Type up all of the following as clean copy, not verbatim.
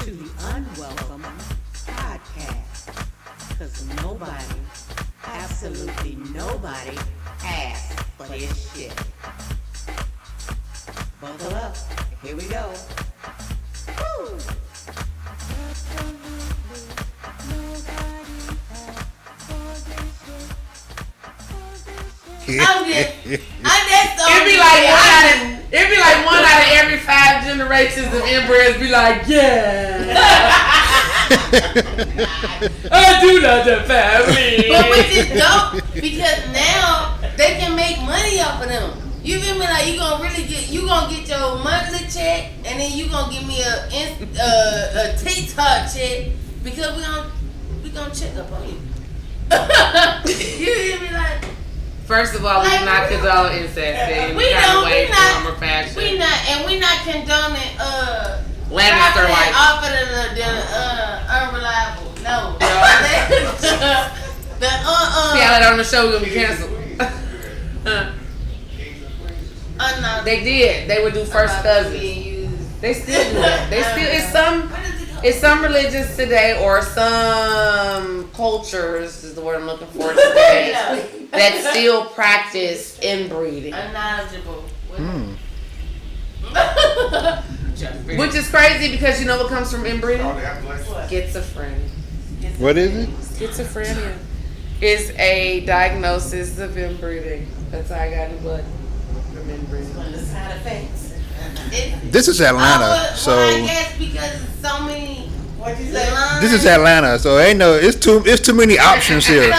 to the Unwelcomed Podcast. Because nobody, absolutely nobody, asked for this shit. Buckle up. Here we go. Woo! It'd be like one out of every 5 generations of inbreds be like, yeah. I do love the family. But which is dope because now they can make money off of them. You feel me? Like you gonna get your monthly check, and then you gonna give me a TikTok check because we gonna check up on you. You hear me? Like. First of all, we do not condone incest in any kind of way, form, or fashion. We not condoning Lannister like off of the unreliable. No. Yeah, that on the show gonna be canceled. They did. They would do first cousins. They still do that. They still it's some religions today or some cultures is the word I'm looking for today that still practice inbreeding. Unknowledgeable. Which is crazy because you know what comes from inbreeding? Schizophrenia. What is it? Schizophrenia is a diagnosis of inbreeding. That's how I got in blood from inbreeding. One of the side effects. This is Atlanta, so I guess because so many. What'd you say? this is Atlanta, so ain't no. It's too many options here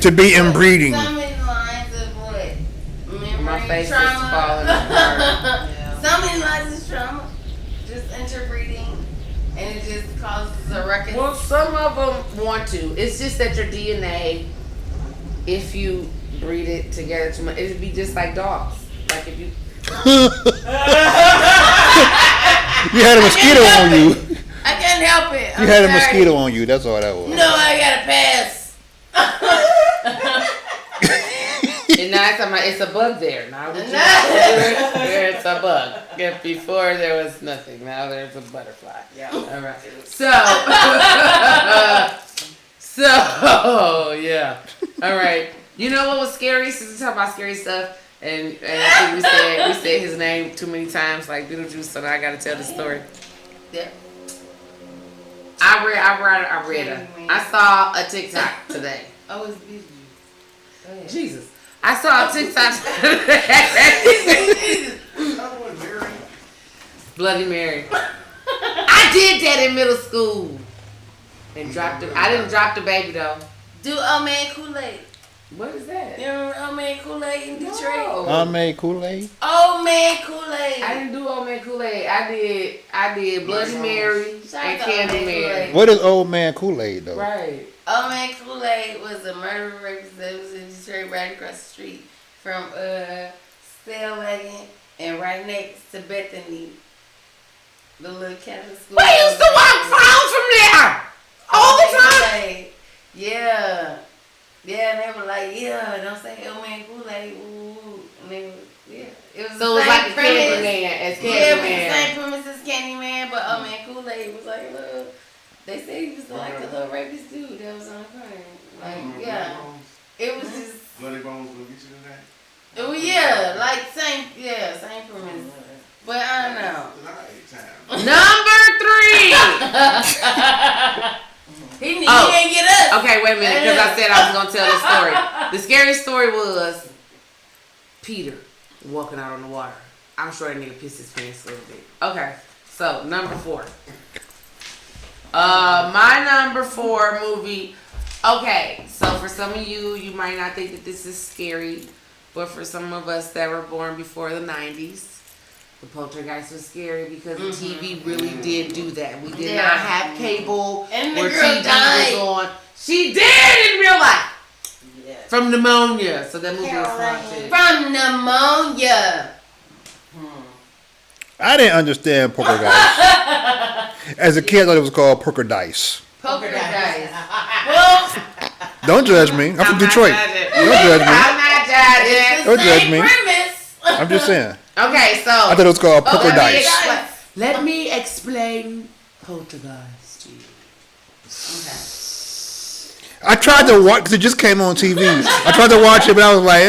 to be inbreeding. So many lines of what? Memory, My face trauma. is falling apart. So many lines of trauma, just interbreeding, and it just causes a record. Well, some of them want to. It's just that your DNA, if you breed it together too much, it'd be just like dogs. Like if you. You had a mosquito on you. I can't help it. You had a mosquito on you. That's all that was. No, I got a pass. And now it's a bug there. Now it's a bug. If before there was nothing, now there's a butterfly. Yeah. All right. So yeah. All right. You know what was scary? Since we talk about scary stuff, and I think we said his name too many times, like Beetlejuice. So now I got to tell the story. Yeah. I read it. I saw a TikTok today. Oh, it's Beetlejuice. Jesus. I saw a TikTok today. Bloody Mary. I did that in middle school. And I didn't drop the baby though. Do Old Man Kool-Aid. What is that? You remember Old Man Kool-Aid in Detroit? No. I made Kool-Aid. Old Man Kool-Aid. I didn't do Old Man Kool-Aid. I did Bloody Mary and Candy Mary. What is Old Man Kool-Aid though? Right. Old Man Kool-Aid was a murder rapist that was in Detroit right across the street from Stellwagen and right next to Bethany. The little Catholic school. We used to walk home from there all the time. Kool-Aid. Yeah. Yeah, and they were like, yeah, don't say Old Man Kool-Aid, ooh. And they were, yeah. It was So it was like Candyman as Candyman. Yeah, it was the same premise as Candyman, but Old Man Kool-Aid was like a little, they said he was like a little rapist dude that was on the corner. Like, yeah. It was just. Bloody Bones will get you tonight? Oh, yeah, like same premise. But I don't know. Number 3. He didn't get us. Okay, wait a minute, because I said I was going to tell the story. The scary story was Peter walking out on the water. I'm sure that nigga pissed his pants a little bit. Okay, so number 4. My number 4 movie. Okay, so for some of you might not think that this is scary, but for some of us that were born before the 90s, the Poltergeist was scary because the TV really did do that. We did not have cable and where the girl TV died. was on. She did in real life. Yeah. From pneumonia. So that movie was haunted. From pneumonia. I didn't understand poker dice. As a kid, I thought it was called poker dice. Poker dice. Well, Don't judge me. I'm from Detroit. Don't judge me. I'm not judging. Don't judge me. Premise. I'm just saying. Okay, so I thought it was called poker dice. Let me explain Poltergeist. Okay. I tried to watch because it just came on TV. I tried to watch it, but I was like,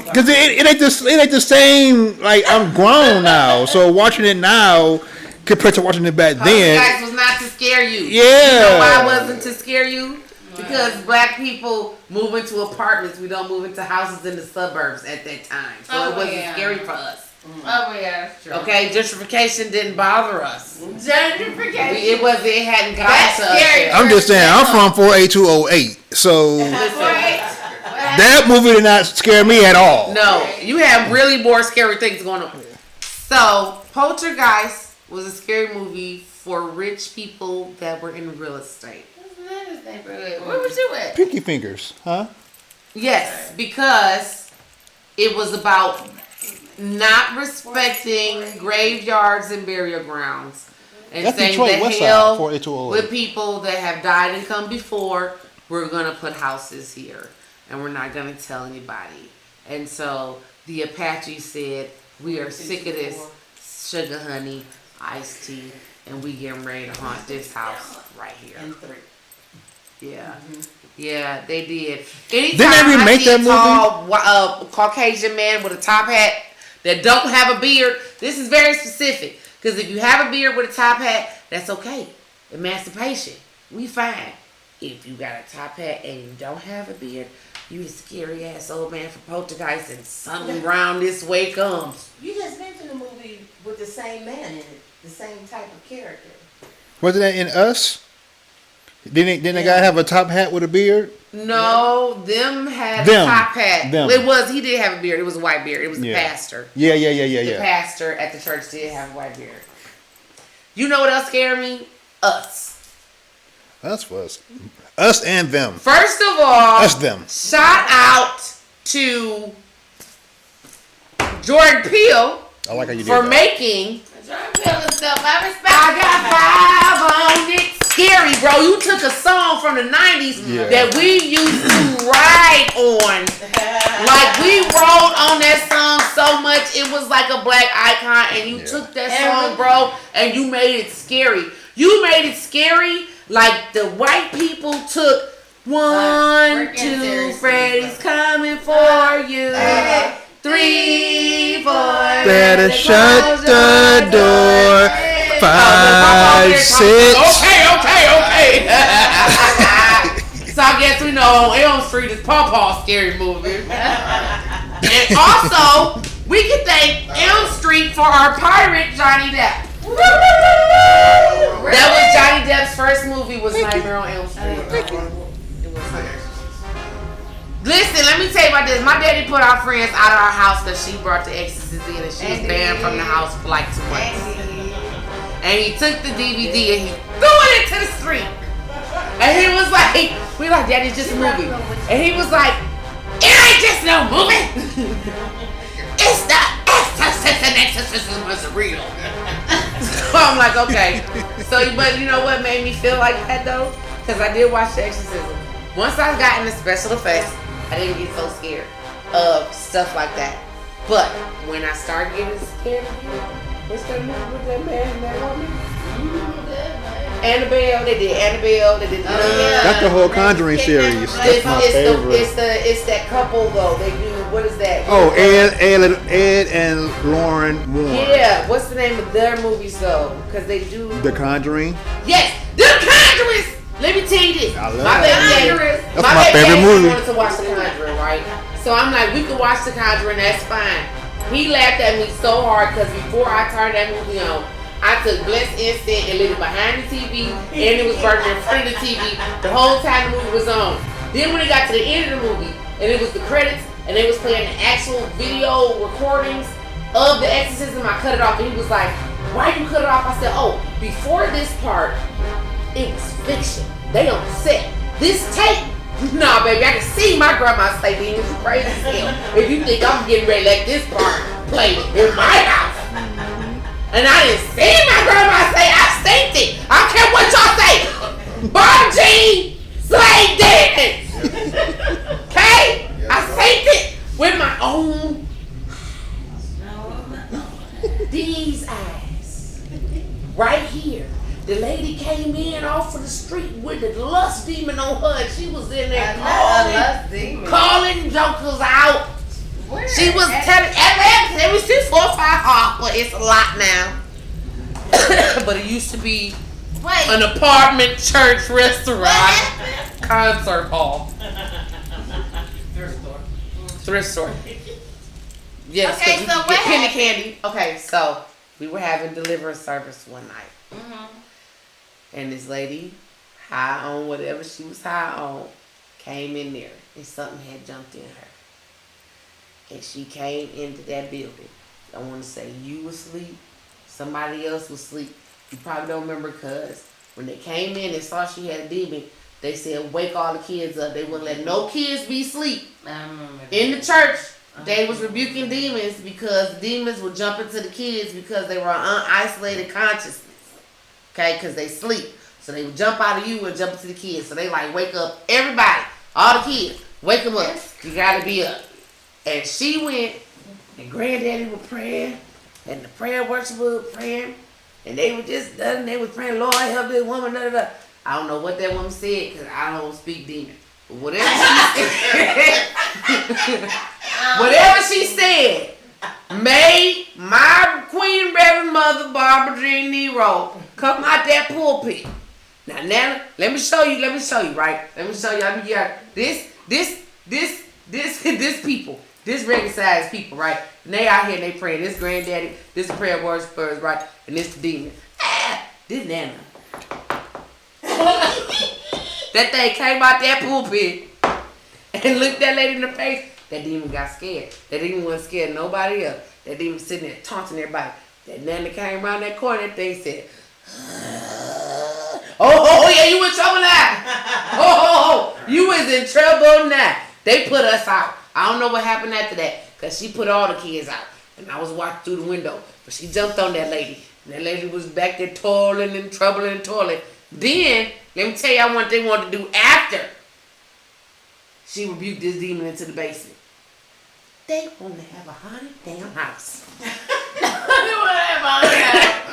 because it ain't the same. Like I'm grown now, so watching it now compared to watching it back then. Poltergeist was not to scare you. Yeah. You know why it wasn't to scare you? Because black people move into apartments. We don't move into houses in the suburbs at that time, so it wasn't scary for us. Oh yeah, that's true. Okay, gentrification didn't bother us. Gentrification. It hadn't gotten to us. I'm just saying, I'm from 48208, so that movie did not scare me at all. No, you have really more scary things going on. So, Poltergeist was a scary movie for rich people that were in real estate. Where was you at? Pinky fingers, huh? Yes, because it was about not respecting graveyards and burial grounds. And That's saying Detroit the West hell Side, 48208. with people that have died and come before, we're going to put houses here. And we're not going to tell anybody. And so the Apache said, we are sick of this sugar honey, iced tea, and we getting ready to haunt this house right here. Yeah. Yeah, they did. Anytime Didn't they remake that movie? Tall, Caucasian man with a top hat that don't have a beard, this is very specific. Because if you have a beard with a top hat, that's okay. Emancipation. We fine. If you got a top hat and you don't have a beard, you the scary ass old man from Poltergeist and something round this way comes. You just mentioned a movie with the same man in it, the same type of character. Wasn't that in Us? Didn't the guy have a top hat with a beard? No, them had a top hat. Them. He did have a beard. It was a white beard. It was the pastor. Yeah. The pastor at the church did have a white beard. You know what else scared me? Us. Us was us and them. First of all, Us them. Shout out to Jordan Peele I like how you did for that. making I got five on it. Scary, bro. You took a song from the 90s that we used to ride on. Like, we rode on that song so much, it was like a black icon, and you took that song, bro, and you made it scary. You made it scary like the white people took 1, 2, Freddy's coming for you. 3, 4. Better shut the door. 5, 6. Okay. So I guess we know Elm Street is Pawpaw's scary movie. And also, we can thank Elm Street for our pirate Johnny Depp. That was Johnny Depp's first movie, was Nightmare on Elm Street. Listen, let me tell you about this. My daddy put our friends out of our house because she brought the Exorcist in and she was banned from the house for like 2 months. And he took the DVD and he threw it into the street. And he was like, we like, Daddy, it's just a movie. And he was like, it ain't just no movie. It's the Exorcist, and Exorcism was real. So I'm like, okay. So, but you know what made me feel like that though? Because I did watch The Exorcism. Once I got into special effects, I didn't get so scared of stuff like that. But when I started getting scared again, what's that movie with that man and that woman? Annabelle, they did Annabelle, they did That's the whole Conjuring series. That's my favorite. It's that couple though. They do, what is that? Oh, Ed and Lauren Warren. Yeah, what's the name of their movies though? Because they do The Conjuring. Yes, The Conjuring. Let me tell you this. I love My baby daddy, That's my favorite movie. wanted to watch The Conjuring, right? So I'm like, we can watch The Conjuring, that's fine. He laughed at me so hard because before I turned that movie on, I took blessed instant and lit it behind the TV, and it was burning in front of the TV the whole time the movie was on. Then when it got to the end of the movie, and it was the credits, and they was playing the actual video recordings of the exorcism, I cut it off, and he was like, why you cut it off? I said, oh, before this part, it was fiction. They on set. This tape, nah, baby, I can see my grandma say, "Man, it's crazy as hell. If you think I'm getting ready to let this part play in my house." And I didn't see my grandma say, I synced it. I don't care what y'all say. Bob Jean, slave dance. Okay? I synced it with my own. lust demon on her. And she was in there Calling calling jokers out. Where? She was telling every 6, 4, 5 off. Well, it's a lot now. But it used to be an apartment, church, restaurant, concert hall, thrift store. Yes, Okay, you so could what get penny happened? candy. Okay, so we were having deliverance service one night, and this lady, high on whatever she was high on, came in there, and something had jumped in her, and she came into that building. I want to say you was asleep, somebody else was asleep. You probably don't remember, because when they came in and saw she had a demon, they said, wake all the kids up. They wouldn't let no kids be asleep. I remember that. In the church, they was rebuking demons because demons would jump into the kids because they were unisolated consciousness. Okay, because they sleep. So they would jump out of you and jump into the kids. So they like, wake up everybody, all the kids, wake them up. You gotta be up. And she went, and granddaddy was praying, and the prayer worshiper was praying, and they were just done. They was praying, Lord help this woman. Da, da, da. I don't know what that woman said because I don't speak demon. But whatever she said made my Queen Reverend Mother Barbara Jean Nero come out that pulpit. Now, let me show you, right? Let me show you. I mean, yeah, this people, this regular sized people, right? And they out here and they praying. This granddaddy, this prayer worshippers, right? And this the demon. This Nana. That thing came out that pulpit and looked that lady in the face. That demon got scared. That demon wasn't scared of nobody else. That demon sitting there taunting everybody. That Nana came around that corner. That thing said, oh, yeah, you in trouble now. Oh, you was in trouble now. They put us out. I don't know what happened after that, because she put all the kids out. And I was watching through the window. But she jumped on that lady. And that lady was back there toiling and troubling and toiling. Then, let me tell y'all what they wanted to do after she rebuked this demon into the basement. They want to have a haunted damn house.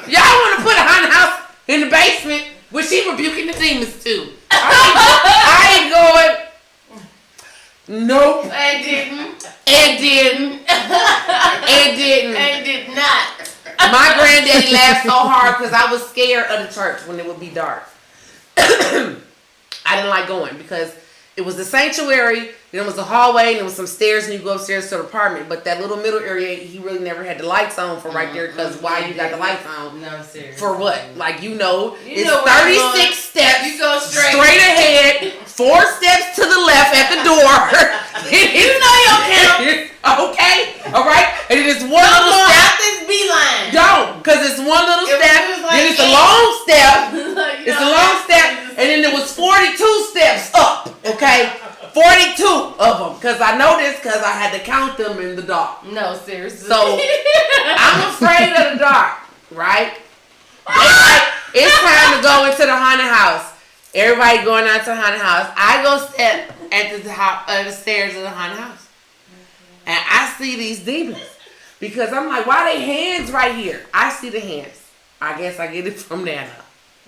Y'all want to put a haunted house in the basement where she rebuking the demons too. I ain't going. Nope. I didn't. It didn't. It didn't. I did not. My granddaddy laughed so hard because I was scared of the church when it would be dark. I didn't like going because it was the sanctuary, then it was the hallway, and there was some stairs, and you go upstairs to the apartment. But that little middle area, he really never had the lights on for right there, because why you got the lights on? No, seriously. For what? Like, it's know 36 steps. You go straight ahead, 4 steps to the left at the door. You know your count. Okay? All right? And it is one little Don't go step. out this beeline. Don't, because it's one little It step, was like then it's a 8. long step, You it's a know, long step, and then there was 42 steps up, okay? 42 of them, because I know this because I had to count them in the dark. No, seriously. So, I'm afraid of the dark, right? It's time to go into the haunted house. Everybody going out to the haunted house. I go step at the stairs of the haunted house. And I see these demons. Because I'm like, why are they hands right here? I see the hands. I guess I get it from Nana,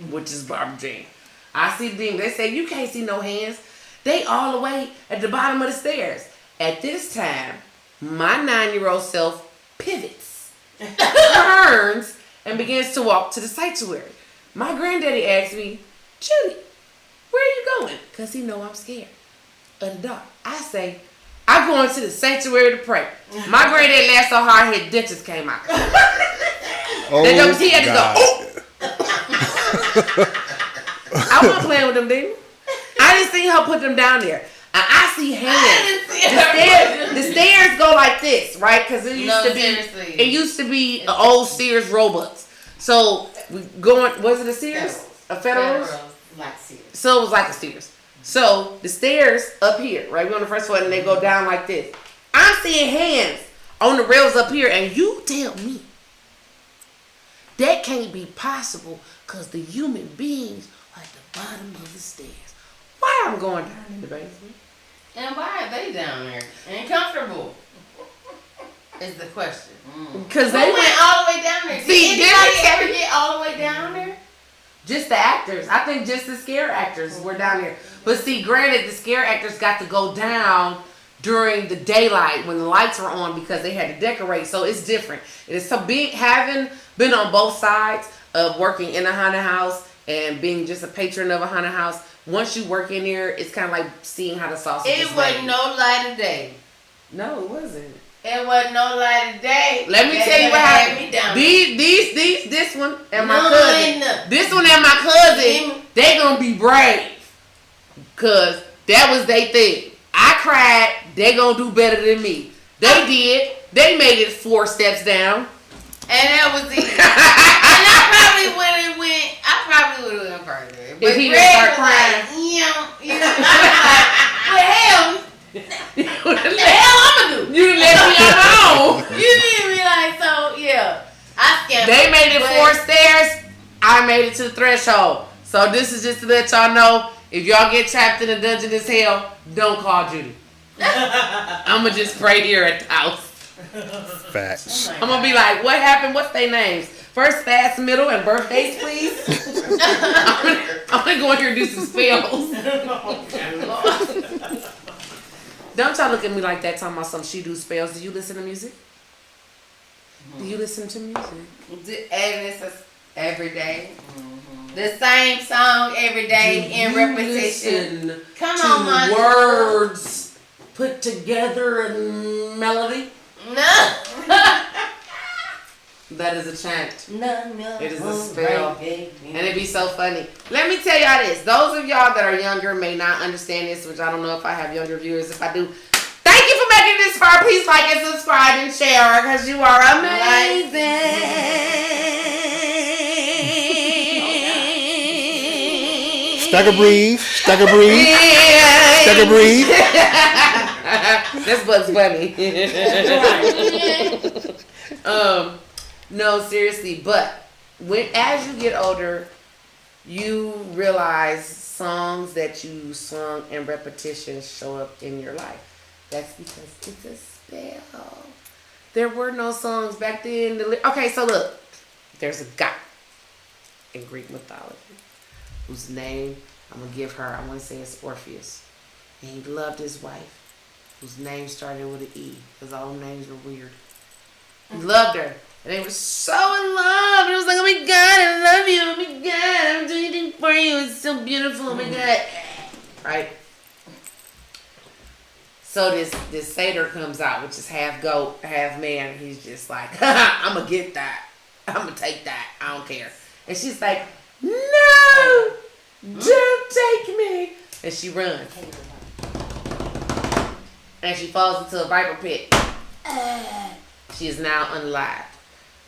which is Barbara Jean. I see the demons. They say, you can't see no hands. They all the way at the bottom of the stairs. At this time, my 9-year-old self pivots, turns, and begins to walk to the sanctuary. My granddaddy asked me, Judy, where are you going? Because he know I'm scared of the dark. I say, I'm going to the sanctuary to pray. My granddaddy laughed so hard his dentures came out. Oh, he had to go, oh! I wasn't playing with them demons. I didn't see her put them down there. And I see hands. The stairs go like this, right? Because it used to be an old Sears Roebucks. So we going. Was it a Sears? A Federal's? Like Sears. So it was like a Sears. So the stairs up here, right? We're on the first floor, and they go down like this. I'm seeing hands on the rails up here, and you tell me that can't be possible because the human beings are at the bottom of the stairs. Why I'm going down in the basement? And why are they down there? And comfortable? Is the question. Because They they went all the way down there. See, Did anybody ever get all the way down there? Just the actors. I think just the scare actors were down there. But see, granted, the scare actors got to go down during the daylight when the lights were on because they had to decorate. So it's different. It is so having been on both sides of working in a haunted house and being just a patron of a haunted house. Once you work in there, it's kind of like seeing how the sausage is It wasn't no light of day. No, it wasn't. It wasn't no light of day. Let me tell you what happened. This one and my cousin. This one and my cousin, they gonna be brave. Cause that was they thing. I cried, they gonna do better than me. They did. They made it 4 steps down. And that was it. And I probably would have went further. But If he didn't start crying. Like, well, hell, the hell I'm gonna do? You let me alone. You didn't realize, so yeah. I scammed. They made it 4 stairs. I made it to the threshold. So this is just to let y'all know, if y'all get trapped in a dungeon as hell, don't call Judy. I'ma just pray here at the house. Facts. Oh I'm gonna be like, what happened? What's their names? First, fast, middle, and birthdays, please. I'm gonna go in here and do some spells. Don't y'all look at me like that talking about some she do spells. Do you listen to music? Do you listen to music? And it's every day. The same song every day in repetition. Listen Come to on, man. words put together in melody. No. That is a chant. No. It is a spell. And it'd be so funny. Let me tell y'all this. Those of y'all that are younger may not understand this, which I don't know if I have younger viewers. If I do, thank you for making this far. Please like and subscribe and share because you are amazing. Stagger breathe. Stagger breathe. Stagger breathe. That's Bugs Bunny. No, seriously, but as you get older, you realize songs that you sung in repetition show up in your life. That's because it's a spell. There were no songs back then. Okay, so look, there's a guy in Greek mythology whose name I'm gonna give her. I want to say it's Orpheus, and he loved his wife, whose name started with an E, because all names were weird. He loved her. And they were so in love. It was like, oh my God, I love you. Oh my God, I'm doing anything for you. It's so beautiful. Oh my God. Right? So this satyr comes out, which is half goat, half man. He's just like, I'm going to get that. I'm going to take that. I don't care. And she's like, no, don't take me. And she runs. And she falls into a viper pit. She is now unalive.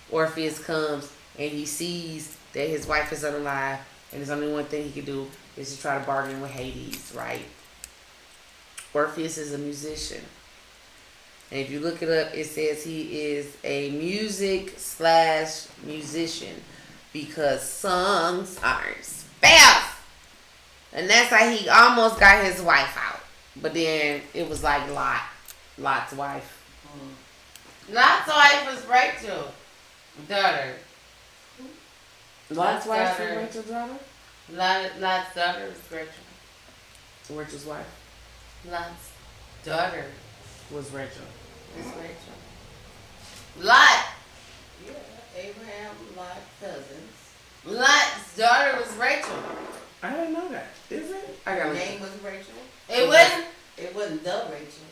Orpheus comes and he sees that his wife is unalive, and there's only one thing he can do is to try to bargain with Hades, right? Orpheus is a musician. And if you look it up, it says he is a music/musician because songs are spells. And that's how he almost got his wife out. But then it was like Lot's wife. Lot's wife was Rachel. Daughter. Lot's wife daughter. was Rachel's daughter? Lot's daughter was Rachel. Rachel's wife Lot's daughter was Rachel. is Rachel. Lot. Yeah, Abraham, Lot, cousins. Lot's daughter was Rachel. I didn't know that. Is it? I Her got name was Rachel. It wasn't. It wasn't the Rachel.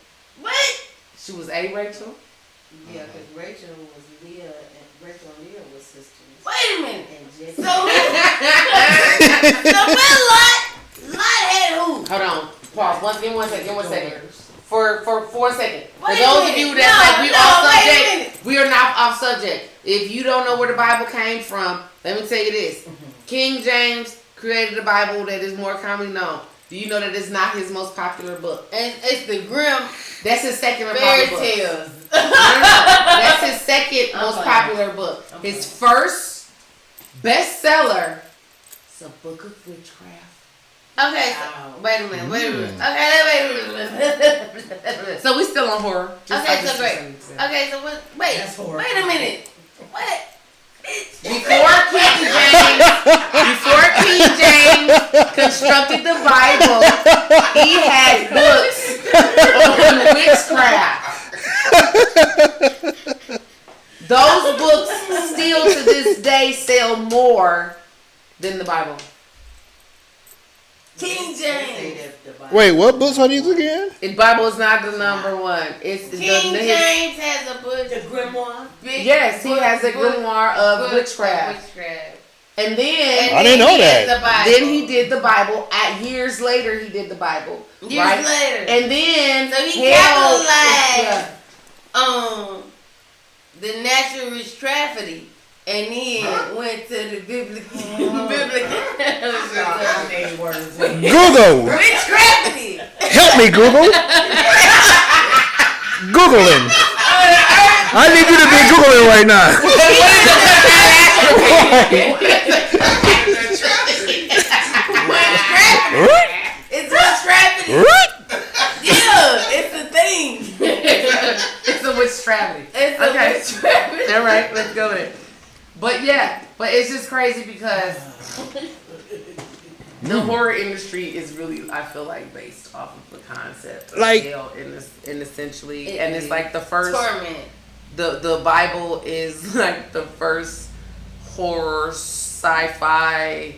What? She was a Rachel? Yeah, because Rachel was Leah, and Rachel and Leah were sisters. Wait a minute. And Jesse. So when Lot had who? Hold on. Pause. Give me one second. For 1 second. For Wait a those of minute. you that's like, we No, off wait a subject, minute. we are not off subject. If you don't know where the Bible came from, let me tell you this. King James created a Bible that is more commonly known. Do you know that it's not his most popular book? And it's the Grimm That's his second most fairy popular book. tales. No. That's his second most fine. popular book. His first bestseller is a book of witchcraft. Okay, so, wait a minute. Okay, wait. So we still on horror. Just Okay, like so this great. was. Okay, so what? Wait. That's horrible. Wait a minute. What? Before King King James constructed the Bible, he had books on witchcraft. Those books still to this day sell more than the Bible. King James. Wait, what books are these again? The Bible is not the number one. It's King James has a book. The grimoire. Yes, he has a grimoire of witchcraft. And then I didn't know that. Then he did the Bible. Years later, he did the Bible. Years later. And then so he capitalized the natural witchcraft, and then went to the biblical. Google. Witchcraft. Help me, Google. Googling. I need you to be Googling right now. It's witchcraft. Yeah, it's a thing. It's a witchcraft. Okay. All right, let's go with it. But yeah, but it's just crazy because the horror industry is really, I feel like, based off of the concept of hell in essentially, and it's like the first torment. The Bible is like the first horror, sci-fi,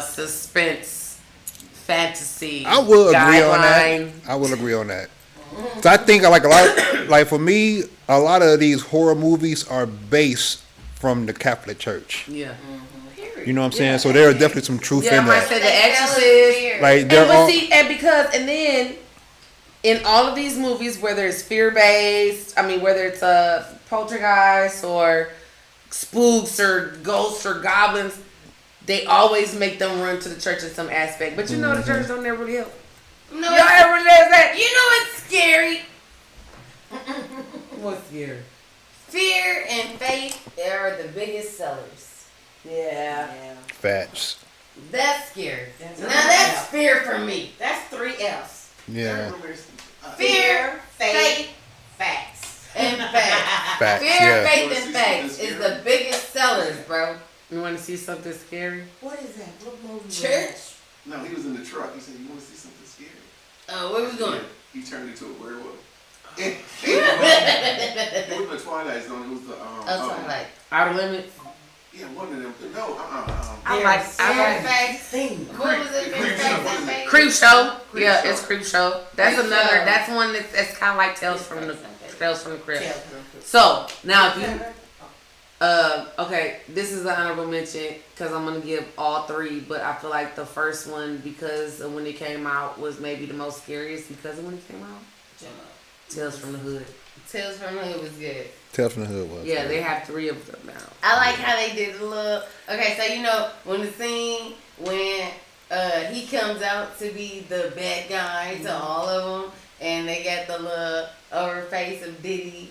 suspense, fantasy. I will agree guideline. on that. I will agree on that. So I think like a lot, like for me, a lot of these horror movies are based from the Catholic Church. Yeah. You know what I'm saying? So there are definitely some truth Yeah, in I might that. say The Exorcist. Like they're all, and then in all of these movies, whether it's fear-based, whether it's a poltergeist or spooks or ghosts or goblins, they always make them run to the church in some aspect. But you know the church don't never really help. No, Y'all ever realize that? You know it's scary. What's scary? Fear and faith are the biggest sellers. Yeah. facts. That's scary. That's Now right. that's fear for me. That's 3 F's. Yeah. Fear, faith, facts. and facts. Facts. Fear, Yeah. faith, and facts is the biggest sellers, bro. You want to see something scary? What is that? What movie? was Church. No, he was in the truck. He said, "You want to see something scary?" Oh, where we going? He turned into a werewolf. It wasn't the Twilight Zone. It was the Twilight. Outer Limits. Yeah, one of them. No, I like Fear, faith. Thing. What was it? Fear, faith, and faith. Creep Show. Creep Yeah, Show. it's Creep Show. That's Creep another. Show. That's one that's kind of like Tales from the Crypt. Yeah. So now if you okay, this is an honorable mention because I'm gonna give all 3, but I feel like the first one, because of when it came out, was maybe the most scariest because of when it came out. Tales from the Hood. Tales from the Hood was good. Tales from the Hood was. Yeah, they have 3 of them now. I like how they did the little. Okay, so you know when the scene when he comes out to be the bad guy to all of them, and they got the little over face of Diddy.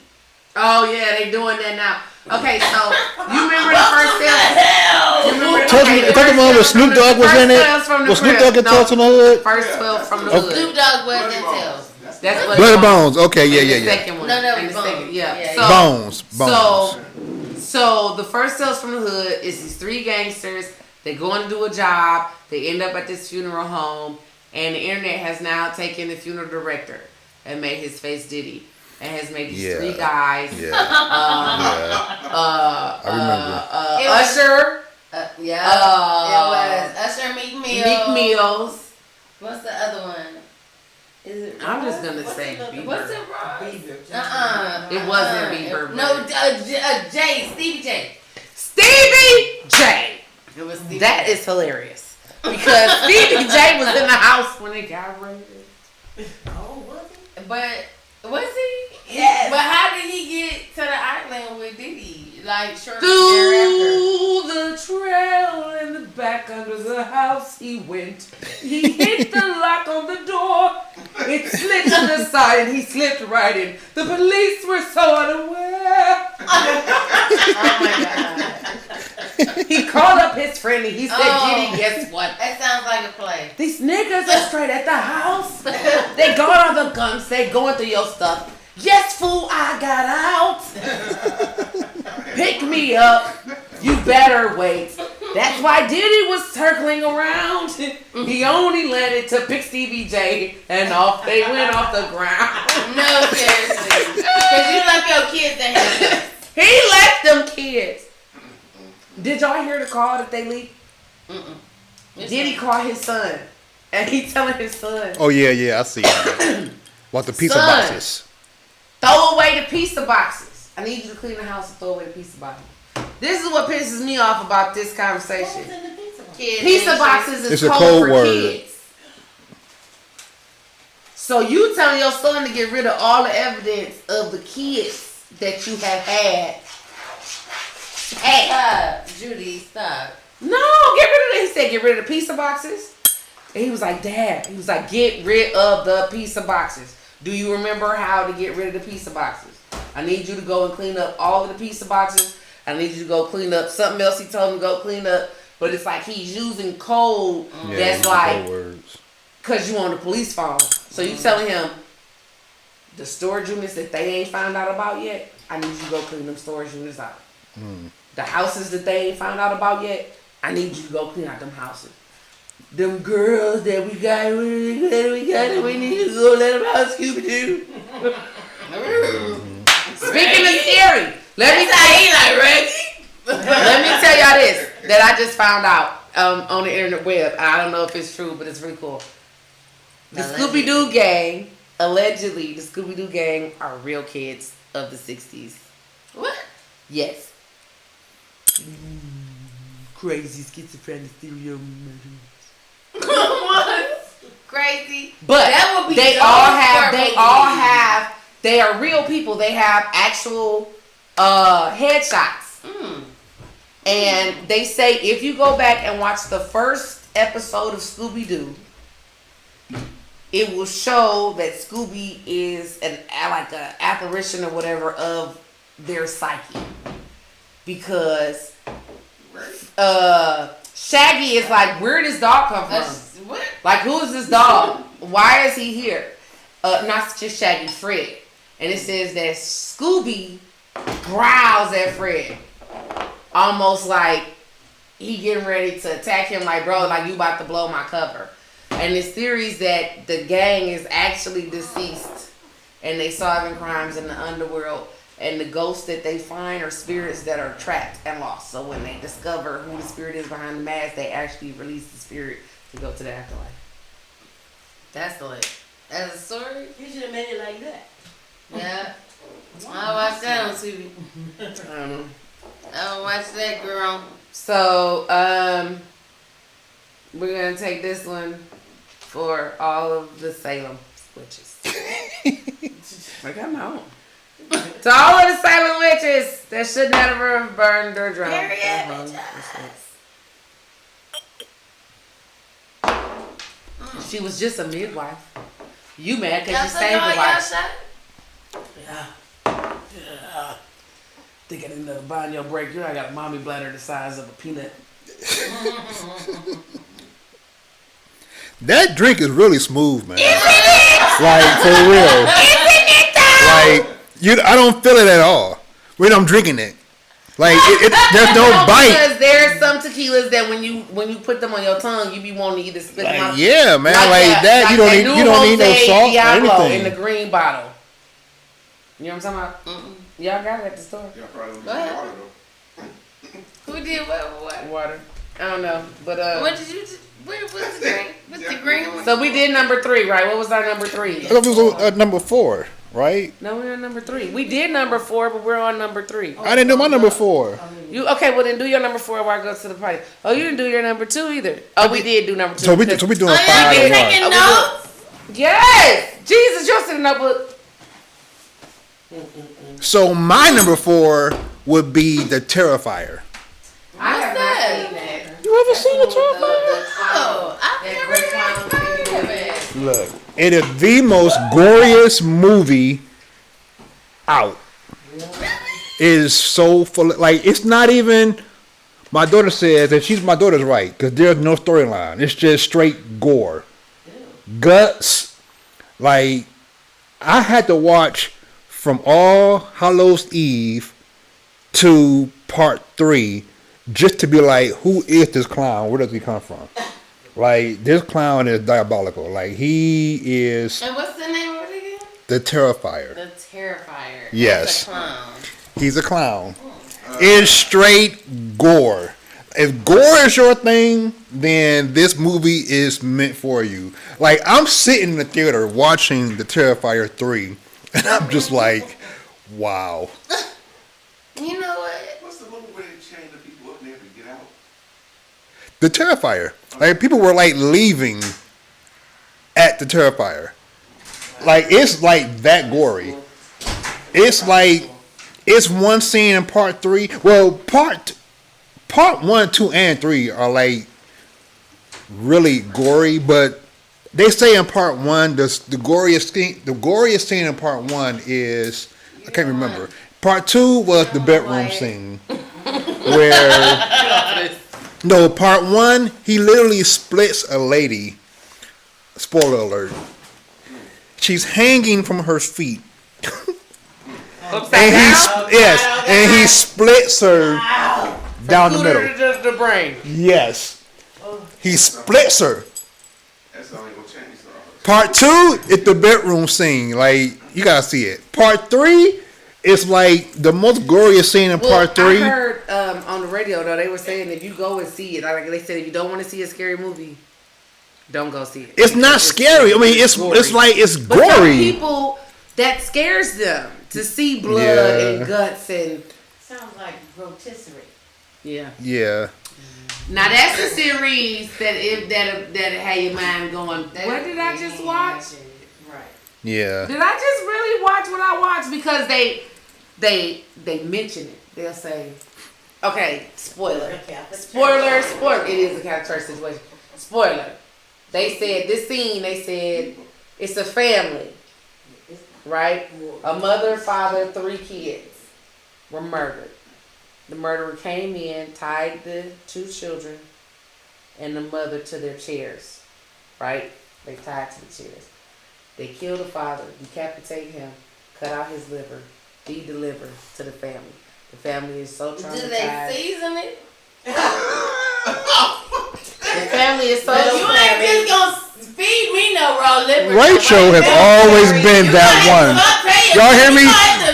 Oh yeah, they doing that now. Okay, so you remember the first Tales? You remember Talking about when Snoop Dogg was in it. Was Snoop Dogg in Tales from the Hood? First 12 from the Okay. Hood. Snoop Dogg was in Tales. That's Blood and Bones. Okay, yeah, And yeah, the yeah. second one. No, that And was the second, Bones. yeah. Yeah, So, yeah. Bones. So the first Tales from the Hood is these 3 gangsters. They go and do a job. They end up at this funeral home, and the internet has now taken the funeral director and made his face Diddy, and has made these Yeah. 3 guys. Yeah. I remember. Usher, It was Usher, Meek Meek Mills. What's the other one? Is it? I'm just gonna What's say the- Bieber. What's it, Ross? It wasn't Bieber, No, Jay, Stevie J. Stevie J. It was Stevie That J. is hilarious because Stevie J was in the house when it got raided. Oh, was it? But was he? Yes. But how did he get to the island with Diddy? Like shortly Through the trail in the back under the house he went. He hit the lock on the door. It slid to the side and he slipped right in. The police were so unaware. Oh my god! He called up his friend and he said, Giddy, guess what? That sounds like a play. These niggas are straight at the house. They got all the guns. They going through your stuff. Yes, fool, I got out. Pick me up. You better wait. That's why Diddy was circling around. He only landed to pick Stevie J, and off they went off the ground. No, seriously. Because you left your kids to have He left them kids. Did y'all hear the call that they leaked? Diddy called his son, and he telling his son, Oh yeah, I see that. What the pizza Son. boxes? throw away the pizza boxes. I need you to clean the house and throw away the pizza boxes. This is what pisses me off about this conversation. What's in the pizza box? kids. Pizza boxes is It's a code code for word. kids. So you telling your son to get rid of all the evidence of the kids that you have had. Hey, Stop, Judy, stop. no, get rid of it. He said get rid of the pizza boxes. And he was like, Dad, he was like, get rid of the pizza boxes. Do you remember how to get rid of the pizza boxes? I need you to go and clean up all of the pizza boxes. I need you to go clean up something else he told him to go clean up. But it's like he's using code that's like, code words. because you on the police phone. So you telling him the storage units that they ain't found out about yet, I need you to go clean them storage units out. The houses that they ain't found out about yet, I need you to go clean out them houses. Them girls that we got, we need to go let them out, Scooby-Doo. Speaking of scary, let me tell y'all this that I just found out on the internet web. I don't know if it's true, but it's really cool. The Scooby-Doo gang, allegedly, the Scooby-Doo gang are real kids of the 60s. What? Yes. Crazy schizophrenic stereo. What? Crazy. But That would be they so all have, they are real people. They have actual headshots. And they say if you go back and watch the first episode of Scooby-Doo, it will show that Scooby is an apparition or whatever of their psyche. Because Shaggy is like, where did this dog come from? What? Like, who is this dog? Why is he here? Not just Shaggy, Fred. And it says that Scooby growls at Fred. Almost like he getting ready to attack him, like, bro, like you about to blow my cover. And it's theories that the gang is actually deceased and they solving crimes in the underworld. And the ghosts that they find are spirits that are trapped and lost. So when they discover who the spirit is behind the mask, they actually release the spirit to go to the afterlife. That's lit. As a story? You should have made it like that. Yeah. I'll watch that on TV. I don't know. I'll watch that, girl. So, we're going to take this one for all of the Salem witches. Like, I know. To all of the Salem witches that should never have burned or drowned. She was just a midwife. You mad because you saved the wife. Yeah. Think I didn't know buying your break. I got a mommy bladder the size of a peanut. That drink is really smooth, man. Like, for real. Like, I don't feel it at all when I'm drinking it. Like, there's no bite. Because there's some tequilas that when you put them on your tongue, you be wanting to either spit them out. Yeah, man. Like that, you don't need no salt or Diablo anything. in the green bottle. You know what I'm talking about? Y'all got it at the store. Yeah, probably What happened? Who did what? Water. I don't know, but What did you? What was the drink? What's the green one? So we did number 3, right? What was our number 3? I thought it was number 4, right? No, we're on number 3. We did number 4, but we're on number 3. I didn't do my number 4. You okay? Well, then do your number 4 while I go to the party. Oh, you didn't do your number 2 either. Oh, we did do number 2. So we doing 5 you and taking 1. notes? Yes, Jesus, you're sitting up with. So my number 4 would be the Terrifier. I have that? not seen that. You ever seen the Terrifier? Oh, I've never heard of it. Look, it is the most goriest movie out. It is so full of, like, it's not even, my daughter says, and my daughter's right, because there's no storyline. It's just straight gore. Guts. Like, I had to watch from All Hallows Eve to part 3 just to be like, who is this clown? Where does he come from? Like, this clown is diabolical. Like, he is And what's the name of it again? the Terrifier. The Terrifier. Yes. That's a clown. He's a clown. It's straight gore. If gore is your thing, then this movie is meant for you. Like, I'm sitting in the theater watching The Terrifier 3, and I'm just like, wow. You know what? What's the movie where they chain the people up there to get out? The Terrifier. Like, people were, like, leaving at The Terrifier. Like, it's, like, that gory. It's, like, it's one scene in part 3. Well, part 1, 2, and 3 are, like, really gory, but they say in part 1, the goriest scene in part 1 is, I can't remember. Part 2 was the bedroom scene. Where, no, part 1, he literally splits a lady. Spoiler alert. She's hanging from her feet. Upside down? Yes, and he splits her down the middle. The brain. Yes. He splits her. That's the only gonna change. So. Part 2 is the bedroom scene. Like, you gotta see it. Part 3 is like the most glorious scene in part 3. I heard on the radio though, they were saying if you go and see it, like they said, if you don't want to see a scary movie, don't go see it. It's not scary. I mean, it's like it's But some gory. people that scares them to see blood and guts and Sounds like rotisserie. yeah. Yeah. Now that's a series that had your mind going. What did I just watch? Right. Yeah. Did I just really watch what I watched? Because they mention it. They'll say, okay, spoiler. Spoiler. It is a Catholic church situation. Spoiler. They said this scene. They said it's a family, right? A mother, father, 3 kids were murdered. The murderer came in, tied the 2 children and the mother to their chairs, right? They tied to the chairs. They killed the father, decapitate him, cut out his liver, feed the liver to the family. The family is so traumatized. Do they season it? The family is so You ain't just gonna feed me no raw liver. Rachel has always been that one. Y'all hear me?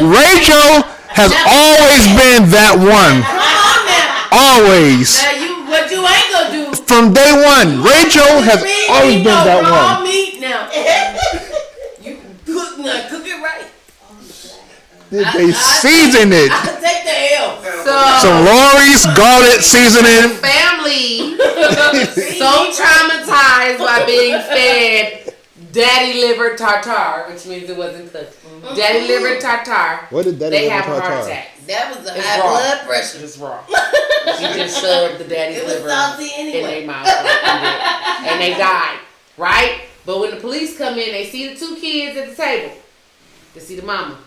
Rachel has always been that one. Come on now. Always. Now what you ain't gonna do? From day one, Rachel has always been that raw one. meat now. You cook it right. They season it. I can take the L. Some Lori's garlic seasoning. family so traumatized by being fed daddy liver tartare, which means it wasn't cooked. Daddy liver tartare. What did daddy They liver have a heart tartare? attack. That was a It's high raw. blood pressure. It's raw. She just shoved the daddy's It was liver salty in anyway. their mouth and they died, right? But when the police come in, they see the 2 kids at the table. They see the mama.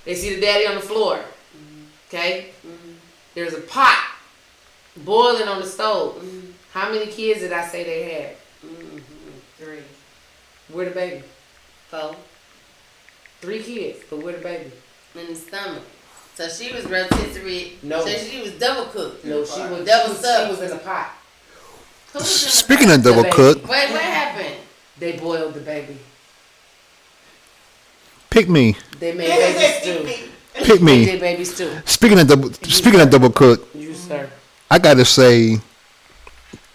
They see the daddy on the floor. Okay? There's a pot boiling on the stove. How many kids did I say they had? 3. Where the baby? 4 3 kids, but where the baby? in the stomach. So she was rotisserie. No. So she was double cooked. No, she was double she sub. was in a pot. Who was in the Speaking of double baby. cook, Wait, what happened? They boiled the baby. pick me. They made baby stew. Pick They me. did baby stew. Speaking of double cook, You sir. I gotta say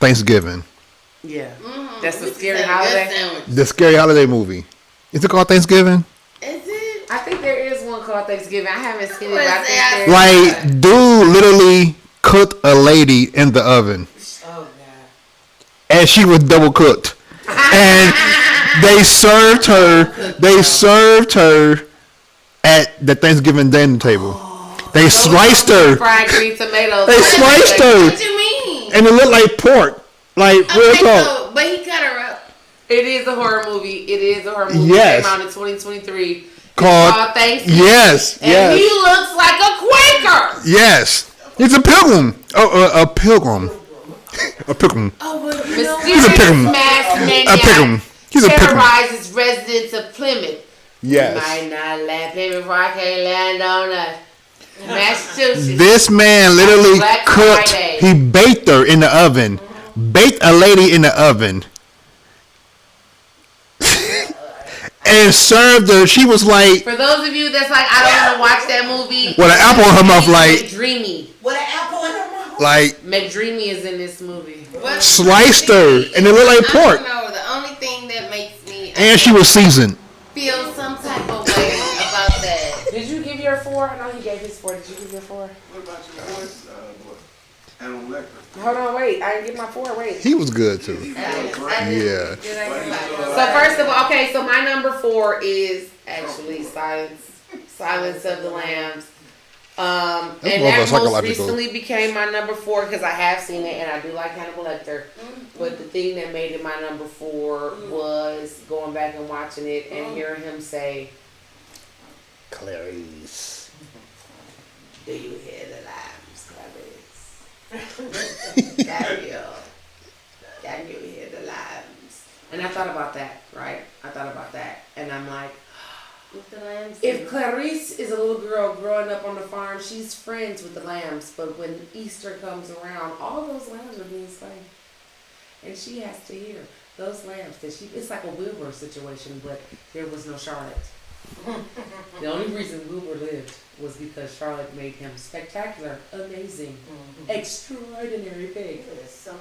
Thanksgiving. Yeah. That's a We scary said holiday. good sandwich. The scary holiday movie. Is it called Thanksgiving? Is it? I think there is one called Thanksgiving. I haven't seen it, but I What think is there that? Like, dude literally cooked a lady in the oven. Oh God. And she was double cooked. And they served her at the Thanksgiving dinner table. They sliced her. fried green tomatoes. They sliced her. What you mean? And it looked like pork. Like, real Okay, talk. so, but he cut her up. It is a horror movie. It is a horror movie. Yes. It came out in 2023. Called Thanksgiving. Yes, And yes, he looks like a Quaker. yes. He's a pilgrim. A pilgrim. A pilgrim. Oh, but you know He's a Mysterious pilgrim. masked A maniac pilgrim. He's a pilgrim. terrorizes residents of Plymouth. Yes. Might not land Plymouth before I can't land on us. Massachusetts. This man literally Black cooked. Friday. He baked her in the oven. Baked a lady in the oven. And served her. She was like, For those of you that's like, I don't want to watch that movie. with an apple in her mouth, like, McDreamy. With an apple in her mouth. like McDreamy is in this movie. What- sliced her, and it looked like I pork. don't know. The only thing that makes me And she was seasoned. feel some type of way about that. Did you give your 4? I know he gave his 4. Did you give your 4? What about your voice, boy? Animal Lecter. Hold on, wait. I didn't get my 4. Wait. He was good too. Yeah. So first of all, okay, so my number 4 is actually Silence of the Lambs. And more of a that most psychological. recently became my number 4 because I have seen it and I do like Hannibal Lecter. But the thing that made it my number 4 was going back and watching it and hearing him say, Clarice. "Do you hear the lambs, Clarice? Gabriel, can you hear the lambs?" And I thought about that, right? I thought about that, and I'm like, if Clarice is a little girl growing up on the farm, she's friends with the lambs, but when Easter comes around, all those lambs are being slain. And she has to hear those lambs that it's like a Wilbur situation, but there was no Charlotte. The only reason Wilbur lived was because Charlotte made him spectacular, amazing, extraordinary pig. Some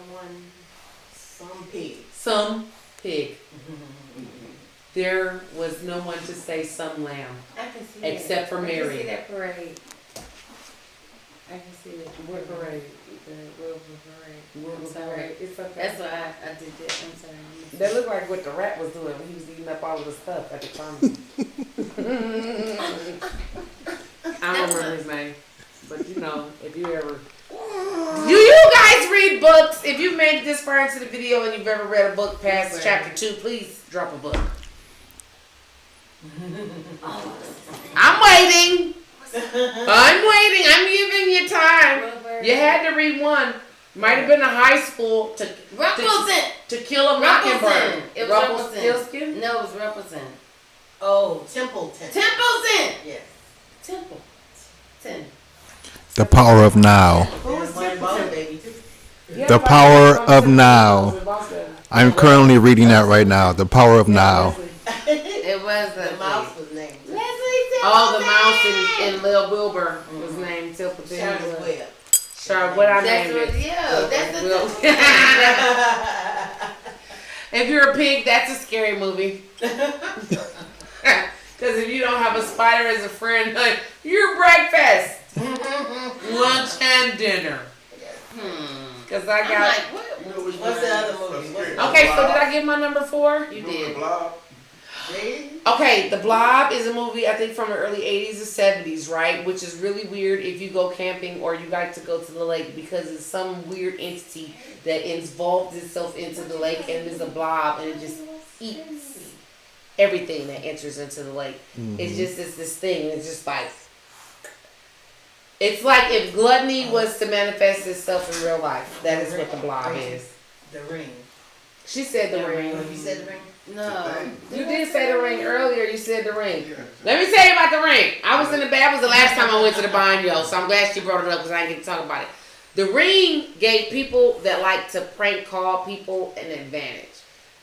pig. Some pig. There was no one to say some lamb. I can see Except for Mary. I can see that parade. I can see that. What parade? The Wilbur parade. Wilbur I'm sorry. parade. It's okay. That's why I did that. I'm sorry. That looked like what the rat was doing when he was eating up all of the stuff at the farm. I don't remember his name. But you know, if you ever... Do you guys read books? If you've made it this far into the video and you've ever read a book past chapter 2, please drop a book. I'm waiting. I'm giving you time. You had to read one. Might have been a high school to Kill a Mockingbird. It was Rumpelstiltskin? No, it was Rumpelstiltskin. Oh, Templeton. Templeton. Yes. Templeton. The power of now. Who was Templeton, baby? The power of now. I'm currently reading that right now. The power of now. It was The mouse was named Leslie. Oh, the mouse in Lil Wilbur was named Templeton. Charles Webb. Sure, what I That's named what, it. yeah, that's Will. the If you're a pig, that's a scary movie. Because if you don't have a spider as a friend, like, your breakfast, lunch, and dinner. Because I I'm got... like, what? You know which What's one the other is movie? scary? Okay, so did I get my number 4? You You know did. the Blob? Okay, The Blob is a movie, I think, from the early 80s or 70s, right? Which is really weird if you go camping or you like to go to the lake because it's some weird entity that involves itself into the lake and there's a blob and it just eats everything that enters into the lake. It's just this thing. It's just like... It's like if gluttony was to manifest itself in real life. That is what The Blob is. The Ring. She said The Ring. You said The Ring? No. You did say The Ring earlier. You said The Ring. Let me tell you about The Ring. I was in the bed. That was the last time I went to the Banyo, so I'm glad she brought it up because I didn't get to talk about it. The Ring gave people that like to prank call people an advantage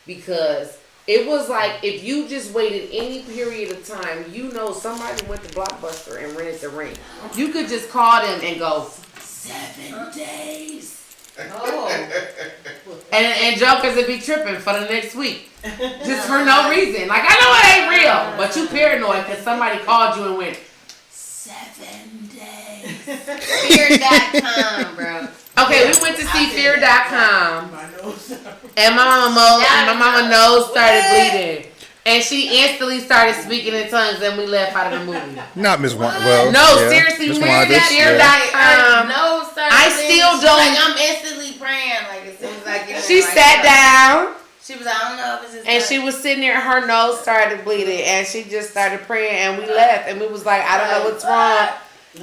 because it was like if you just waited any period of time, you know somebody went to Blockbuster and rented The Ring. You could just call them and go, 7 days. Oh. And jokers would be tripping for the next week. Just for no reason. Like, I know it ain't real, but you paranoid because somebody called you and went, 7 days. Fear.com, bro. Okay, we went to see fear.com. My nose. And my mama nose started bleeding. And she instantly started speaking in tongues and we left out of the movie. Not Miss Wanda. Well, No, yeah, seriously, Miss weird Wanda, that yeah. fear.com. No, I still don't- Like, I'm instantly praying. Like, as soon as I get in, She like, sat down She was, I don't know if it's just. and like, she was sitting there, her nose started bleeding and she just started praying and we left and we was like, I don't know what's wrong.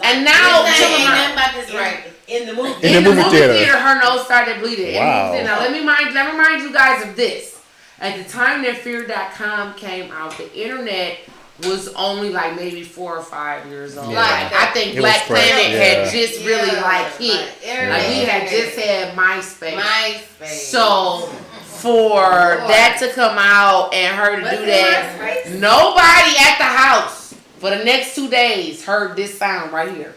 And now, This ain't nothing about this right. In the movie. In the movie theater. her nose started bleeding. Wow. And now let me remind you guys of this. At the time that fear.com came out, the internet was only like maybe 4 or 5 years old. Yeah. Like I think It Black was fresh, Planet yeah. had just really like hit. Like, Like we had just had MySpace. MySpace. So for that to come out and her to What's do the that, MySpace? nobody at the house for the next 2 days heard this sound right here.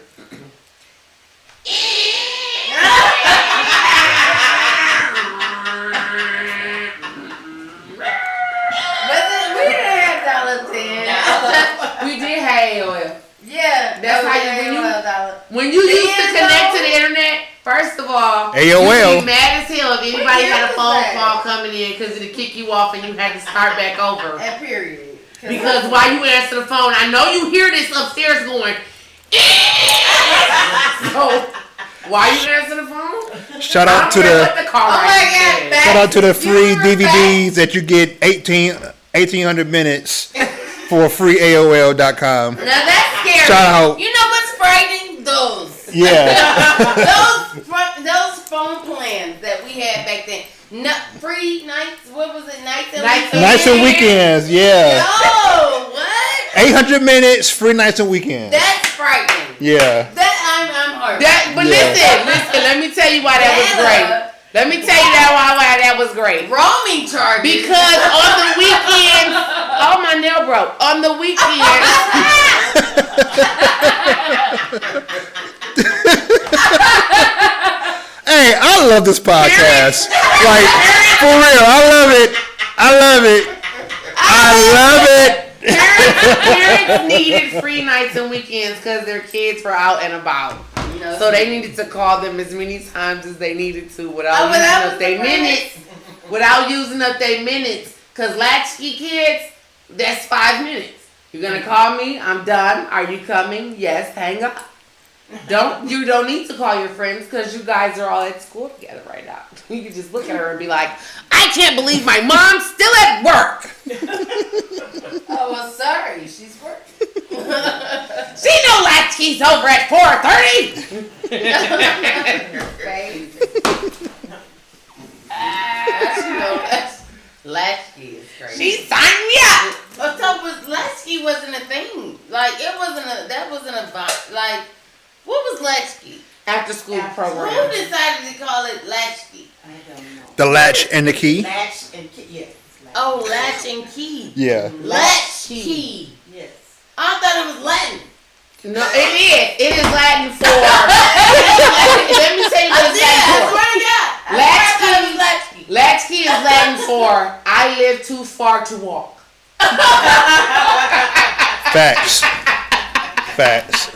We didn't have $10. We did have AOL. Yeah, That's how when you used to connect to the internet. First of all, AOL. you'd be mad as hell if anybody year had a was phone that? call coming in because it'd kick you off and you had to start back over. And period. Because while you answer the phone, I know you hear this upstairs going. So while you answer the phone, Shout I out don't to care the what the call Oh my right God, says. back- shout out to the free You remember DVDs that you get 1,800 minutes for free AOL.com. Now that's scary. Shout out. You know what's frightening? Those. Yeah. those phone plans that we had back then. No, free nights. What was it? Nights and Nights weekends. Nights and weekends, yeah. No, what? 800 minutes, free nights and weekends. That's frightening. Yeah. That I'm hurt. But Yeah. listen. Let me tell you why that was great. Let me tell you why that was great. Roaming charges. Because on the weekends, oh my nail broke. On the weekends, Hey, I love this podcast. Like, for real, I love it. parents needed free nights and weekends because their kids were out and about. You know, So they needed to call them as many times as they needed to without Oh, but that was using up their the minutes. Without using up their minutes. Because latchkey kids, that's 5 minutes. You're going to call me. I'm done. Are you coming? Yes. Hang up. You don't need to call your friends because you guys are all at school together right now. You can just look at her and be like, I can't believe my mom's still at work. Oh, well, sorry. She's working. She know latchkey's over at 4:30. You're crazy. Latchkey is crazy. She signed me up. But so was latchkey wasn't a thing. Like it wasn't a. That wasn't a like. What was latchkey? After school Who program. decided to call it latchkey? I don't know. The latch and the key. Latch and key, yes. Latch. Oh, latch and key. Yeah. Latchkey. Yes. I thought it was Latin. No, it is. It is Latin for. Let me tell you what it's Latin for. Latchkey. Latchkey is Latin for I live too far to walk. Facts. Facts.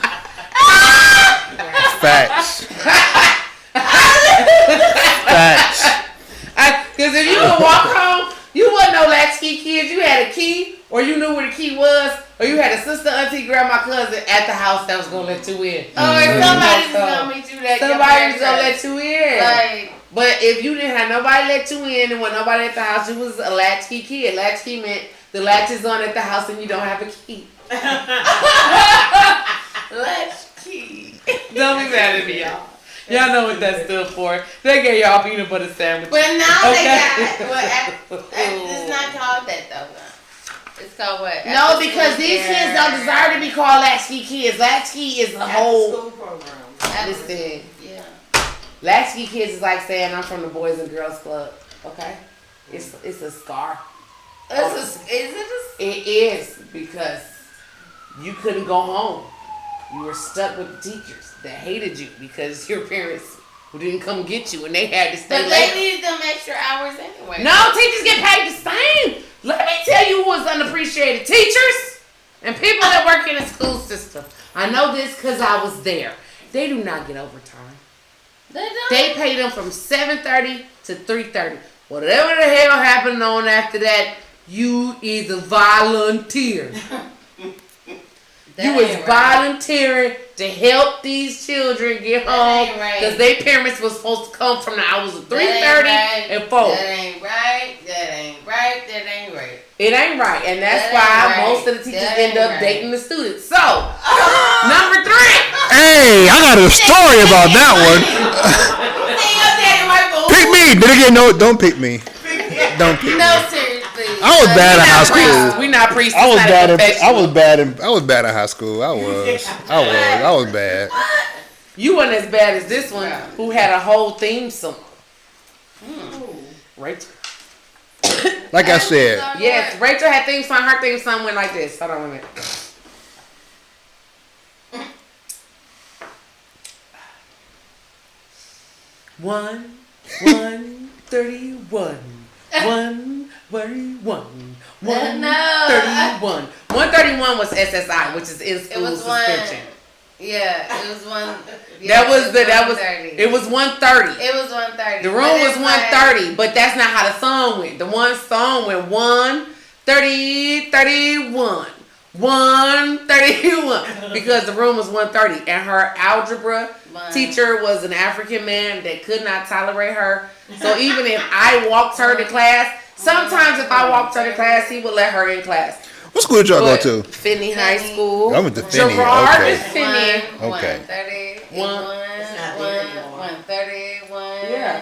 Because if you would walk home, you wasn't no latchkey kids. You had a key, or you knew where the key was, or you had a sister, auntie, grandma, cousin at the house that was gonna let you in. Oh, and somebody's gonna meet you that. Somebody's gonna let you in. Like, But if you didn't have nobody let you in and when nobody at the house, you was a latchkey kid. Latchkey meant the latch is on at the house and you don't have a key. latchkey. Don't be mad at me, y'all. Y'all know what that stood for. They gave y'all peanut butter sandwich. But now Okay. they got. It's not called that though. It's called what? No, because these kids don't deserve to be called latchkey kids. Latchkey is the After whole. school program. Listen, Yeah. latchkey kids is like saying I'm from the Boys and Girls Club. Okay, it's a scar. Is it It is because you couldn't go home. You were stuck with the teachers that hated you because your parents didn't come get you and they had to stay But late. they needed them extra hours anyway. No, teachers get paid the same. Let me tell you who was unappreciated. Teachers and people that work in the school system. I know this because I was there. They do not get overtime. They don't. They pay them from 7:30 to 3:30. Whatever the hell happened on after that, you either volunteer. You was volunteering to help these children get home ain't right. because their parents was supposed to come from the hours of 3:30 right. and 4. That ain't right. That ain't right. That ain't right. It ain't right, and that's That why ain't right. most of the teachers That end ain't up right. dating the students. So, number 3. Hey, I got a story about that one. Hey, your daddy white boy. Pick me. But again, no, don't pick me. Don't pick me. No, seriously. I was bad in high school. We not priests. I was It's not bad. a I professional. was bad in high school. I was bad. You weren't as bad as this one, who had a whole theme song. Rachel. Like I said, Yes, Rachel had theme song. Her theme song went like this. Hold on a minute. 131. 131. 131. 131 was SSI, which is in school suspension. Yeah, it was one. That was it was 130. It was 130. The room was 130, but that's not how the song went. The one song went 130, 31. 131 because the room was 130 and her algebra teacher was an African man that could not tolerate her. So even if I walked her to class, sometimes if I walked her to class, he would let her in class. what school did y'all go to? Finney High School. I went to Finney. Gerard Okay. is Finney. Okay. 131. Yeah.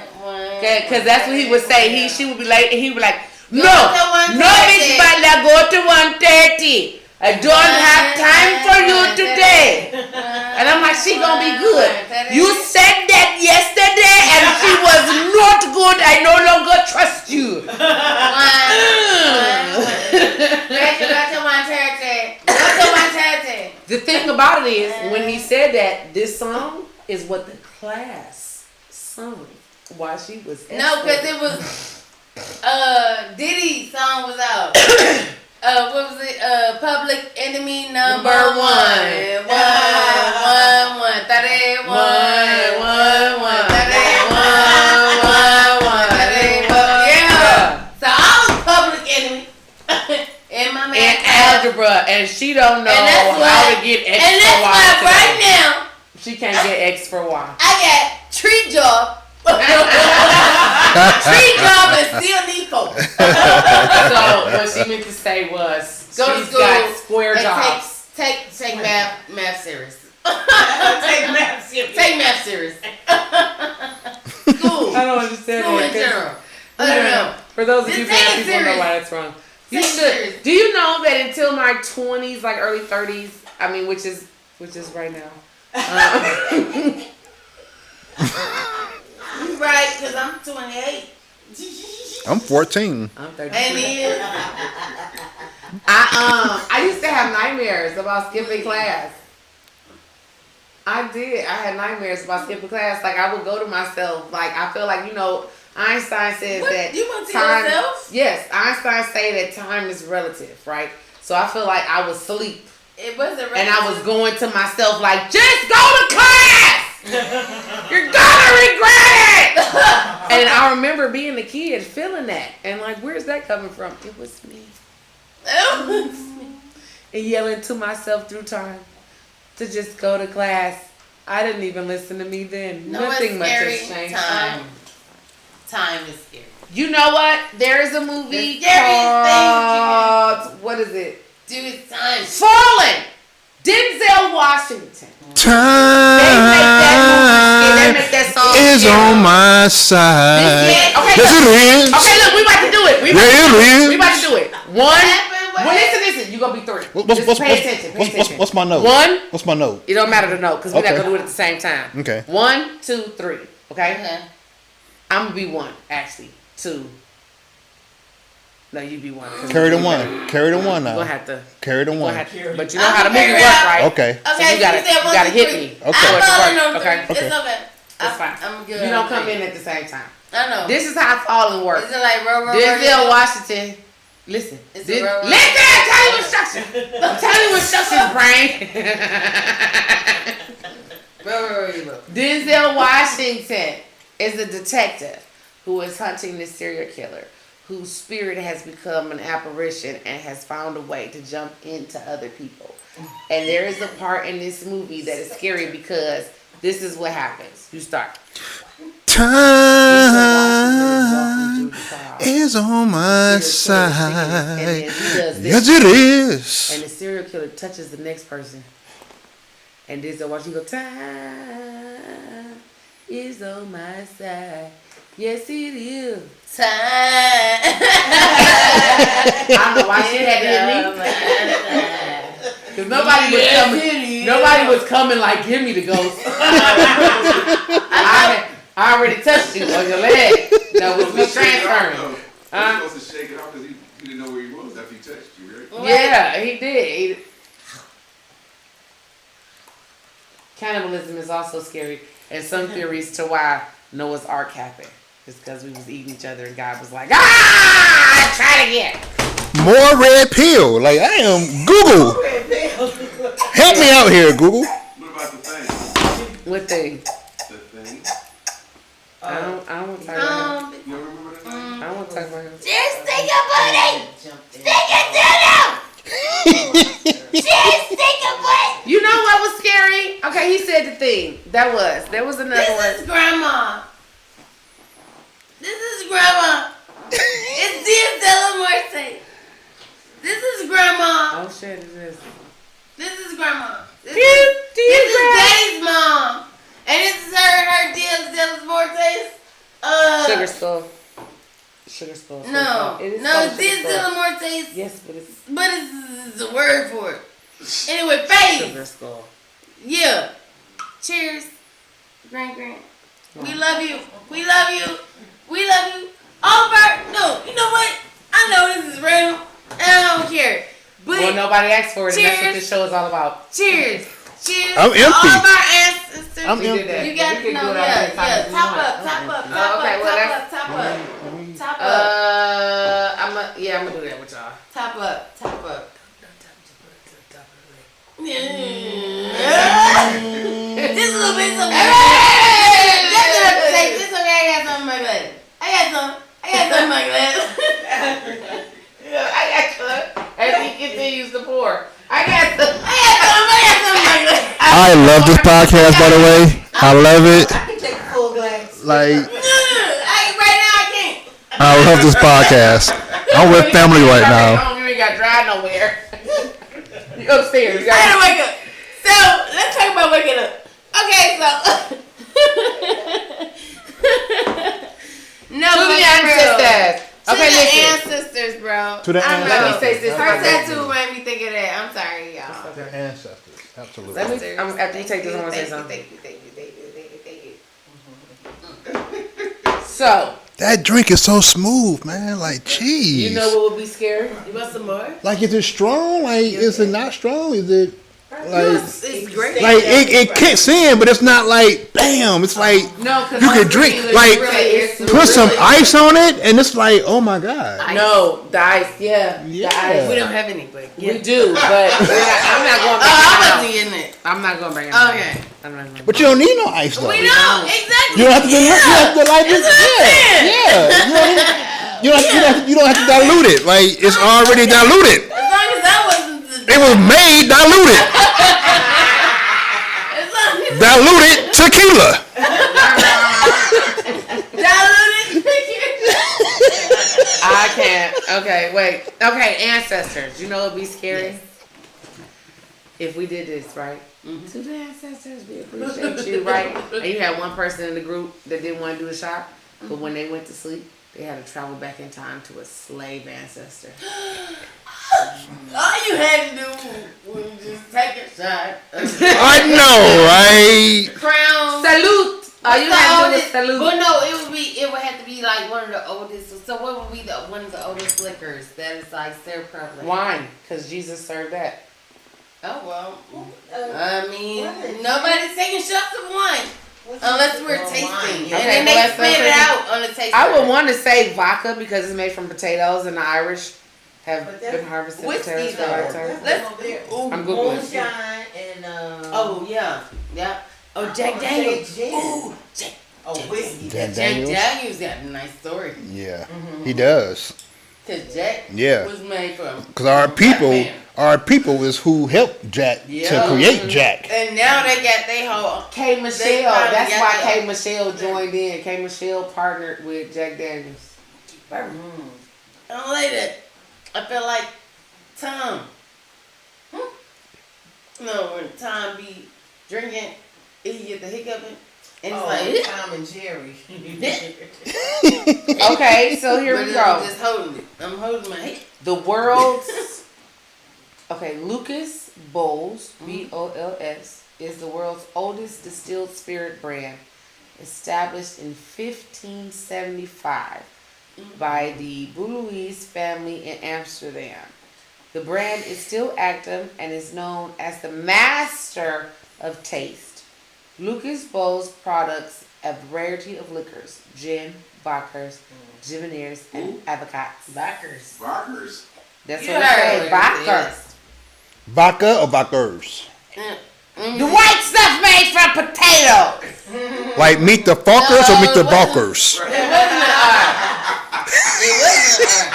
Because that's what he would say. She would be like, he would be like, no, to 130. no, Miss Butler, go to 130. I don't have time for you today. And I'm like, she gonna be good. You said that yesterday and she was not good. I no longer trust you. Go to 130. The thing about it is, when he said that, this song is what the class sung while she was No, because it was Diddy's song was out. What was it? Public Enemy number 1. 1, 1, 1, 31, 1, 1, 31, 1, 1, 31. Yeah. So I was Public Enemy. And my man in algebra, and she don't know how to get X and for that's Y. why right now She can't get X for Y. I got tree job. Tree job and still need folks. So what she meant to say was Go to she's school got square and jobs. Take math serious. Take math serious. Take math serious. School. I don't understand School in that. general. I don't know. For those of Just you take fans, it people know serious. why that's wrong. You Take it should. serious. Do you know that until my 20s, like early 30s, I mean, which is right now. You right, because I'm 28. I'm 14. I'm 30. And then I used to have nightmares about skipping class. I did. I had nightmares about skipping class. Like I would go to myself. Like I feel like Einstein says what? that You went to time. yourself? Yes, Einstein say that time is relative, right? So I feel like I was asleep It wasn't and I was going to myself like, just go to class. You're gonna regret it. And I remember being a kid feeling that and like, where's that coming from? It was me. And yelling to myself through time to just go to class. I didn't even listen to me then. Nothing much has changed. Time is scary. You know what? There is a movie The scariest called, what is it? Dude, time. Fallen. Denzel Washington. They make that song is scary. on my side. Okay, Yes, look. it is. Okay, look, we about to do it. We about to do it. One. Well, listen. You gonna be three. Just pay attention. Pay attention. What's my note? One. What's my note? It don't matter the note because we're not Okay. gonna do it at the same time. Okay. 1, 2, 3. Okay. Okay. I'm gonna be 1 actually. 2. No, you be 1. Carry the one. Carry the one You now. gonna have to. Carry the You gonna one. have to. But you know how the movie works, right? Okay. So you gotta hit me. Okay. I'm following on Okay. three. It's okay. That's fine. I'm good. You don't come in at the same time. I know. This is how falling works. Is it like row? Denzel Washington. Listen. It's Listen. a row. I'm telling you instructions. I'm telling you instructions, brain. Denzel Washington is a detective who is hunting this serial killer whose spirit has become an apparition and has found a way to jump into other people. And there is a part in this movie that is scary because this is what happens. You start. Time is on my side. Yes, it is. And the serial killer touches the next person. And Denzel Washington go, time is on my side. Yes, it is. Time. I don't know why she had to hit me. Because nobody was coming like, give me the ghost. I already touched you on your leg. That was me transferring. You're supposed to shake it off because you didn't know where he was after he touched you, right? Yeah, he did. Cannibalism is also scary, and some theories to why Noah's Ark happened is because we was eating each other, and God was like, try it again. More red pill. Like, I am Google. Help me out here, Google. What about the thing? What thing? The thing? I don't want to talk about him. You don't remember that thing? I don't want to talk about him. Just stick your butt in. Stick it to them. Just stick your butt. You know what was scary? Okay, he said the thing. There was another one. This is grandma. This is grandma. It's Dia de la Muerte. This is grandma. Oh shit, it is. This is grandma. This is Daddy's mom. And this is her Dia de la Muerte's. Sugar skull. Sugar skull. No, It is no, called it's Dia sugar de skull. la Muerte's. Yes, but it's It's a word for it. Anyway, face. sugar skull. Yeah. Cheers. Grand. We love you. We love you. We love you. Over. No, you know what? I know this is random. And I don't care. But Well, nobody asked for it, and that's what cheers. this show is all about. Cheers. Cheers. I'm to empty. all of our ancestors. I'm We did empty. that. You got We to can know, do it yeah. all the time. Top up. Okay, well, that's- Top up. I'm gonna do that with y'all. Top up. Yeah. Just a little bit. So that's enough to say. This okay. I got something in my glass. I got something in my glass. I got some. As he continues to pour. I got some. I got something in my glass. I love this podcast, by the way. I love it. I can take a full glass. Like, Right now I can't. I love this podcast. I'm with family right now. You ain't got to drive nowhere. You upstairs. You I gotta gotta wake up. So let's talk about waking up. Okay, so no, To but the for real. ancestors. To Okay, the listen. ancestors, bro. To the I know. Let me say this. Her tattoo made me think of that. I'm sorry, y'all. Their ancestors, absolutely. Let me. After you take this, I want to say something. Thank you. So, That drink is so smooth, man. Like, cheese. you know what would be scary? You want some more? Like, is it strong? Like, is it not strong? Is it like? It's great. Like it kicks in, but it's not like bam. It's like No, because you can drink like put some ice on it, and it's like oh my god. No, the ice. Yeah, Yeah. the ice. We don't have any, but We do, but I'm not going to bring I it wasn't out. in it. I'm not going to bring it. Okay. I'm not going to. But you don't need no ice though. We know exactly. You don't have to. You have to like this. That's what I'm saying. Yeah. You don't have to dilute it. Like it's already diluted. As long as that wasn't the It was made diluted. as long as Diluted tequila. diluted. I can't. Okay, wait. Okay, ancestors. You know it'd be scary if we did this, right? To the ancestors, we appreciate you, right? And you had one person in the group that didn't want to do the shot, but when they went to sleep, they had to travel back in time to a slave ancestor. All you had to do was just take a shot. I know, right? Crown. Salute. All you had to do was salute. But no, it would have to be like one of the oldest. So what would be one of the oldest liquors that is like still prevalent? Wine, because Jesus served that. Oh well. I mean, nobody's taking shots of wine unless we're tasting, wine, and yeah. then Okay, they well, spit it that's out on the taste. I would bud. want to say vodka because it's made from potatoes, and the Irish have But that's been harvesting whiskey, potatoes for a though. long time. Let's- I'm Googling. Moonshine and Oh yeah. Oh Jack Daniels. Gin. Ooh, Jack. Oh, whiskey. Jack Jack Daniels? Daniels got a nice story. Yeah, he does. Cause Jack Yeah. was made from. Because our people is who helped Jack to Yeah. create Jack. And now they got they whole. K. They Michelle. finally That's got why the- K. Michelle joined in. K. Michelle partnered with Jack Daniels. I don't like that. I feel like Tom. No, when Tom be drinking, he get the hiccuping. And it's Oh, like, Tom and Jerry. Okay, so here we I'm go. just holding it. I'm holding my head. The world's Lucas Bowls, BOLS, is the world's oldest distilled spirit brand, established in 1575 by the Boulouis family in Amsterdam. The brand is still active and is known as the master of taste. Lucas Bowls products a variety of liquors: gin, vodkas, Giverniers, and avocados. Backers. Rockers. That's You what it heard says. what it Vodka. says. Vodka or vodkers? The white stuff made from potatoes. Like meet the Falkers or meet the No, it wasn't. Balkers? It wasn't an R. It wasn't an R.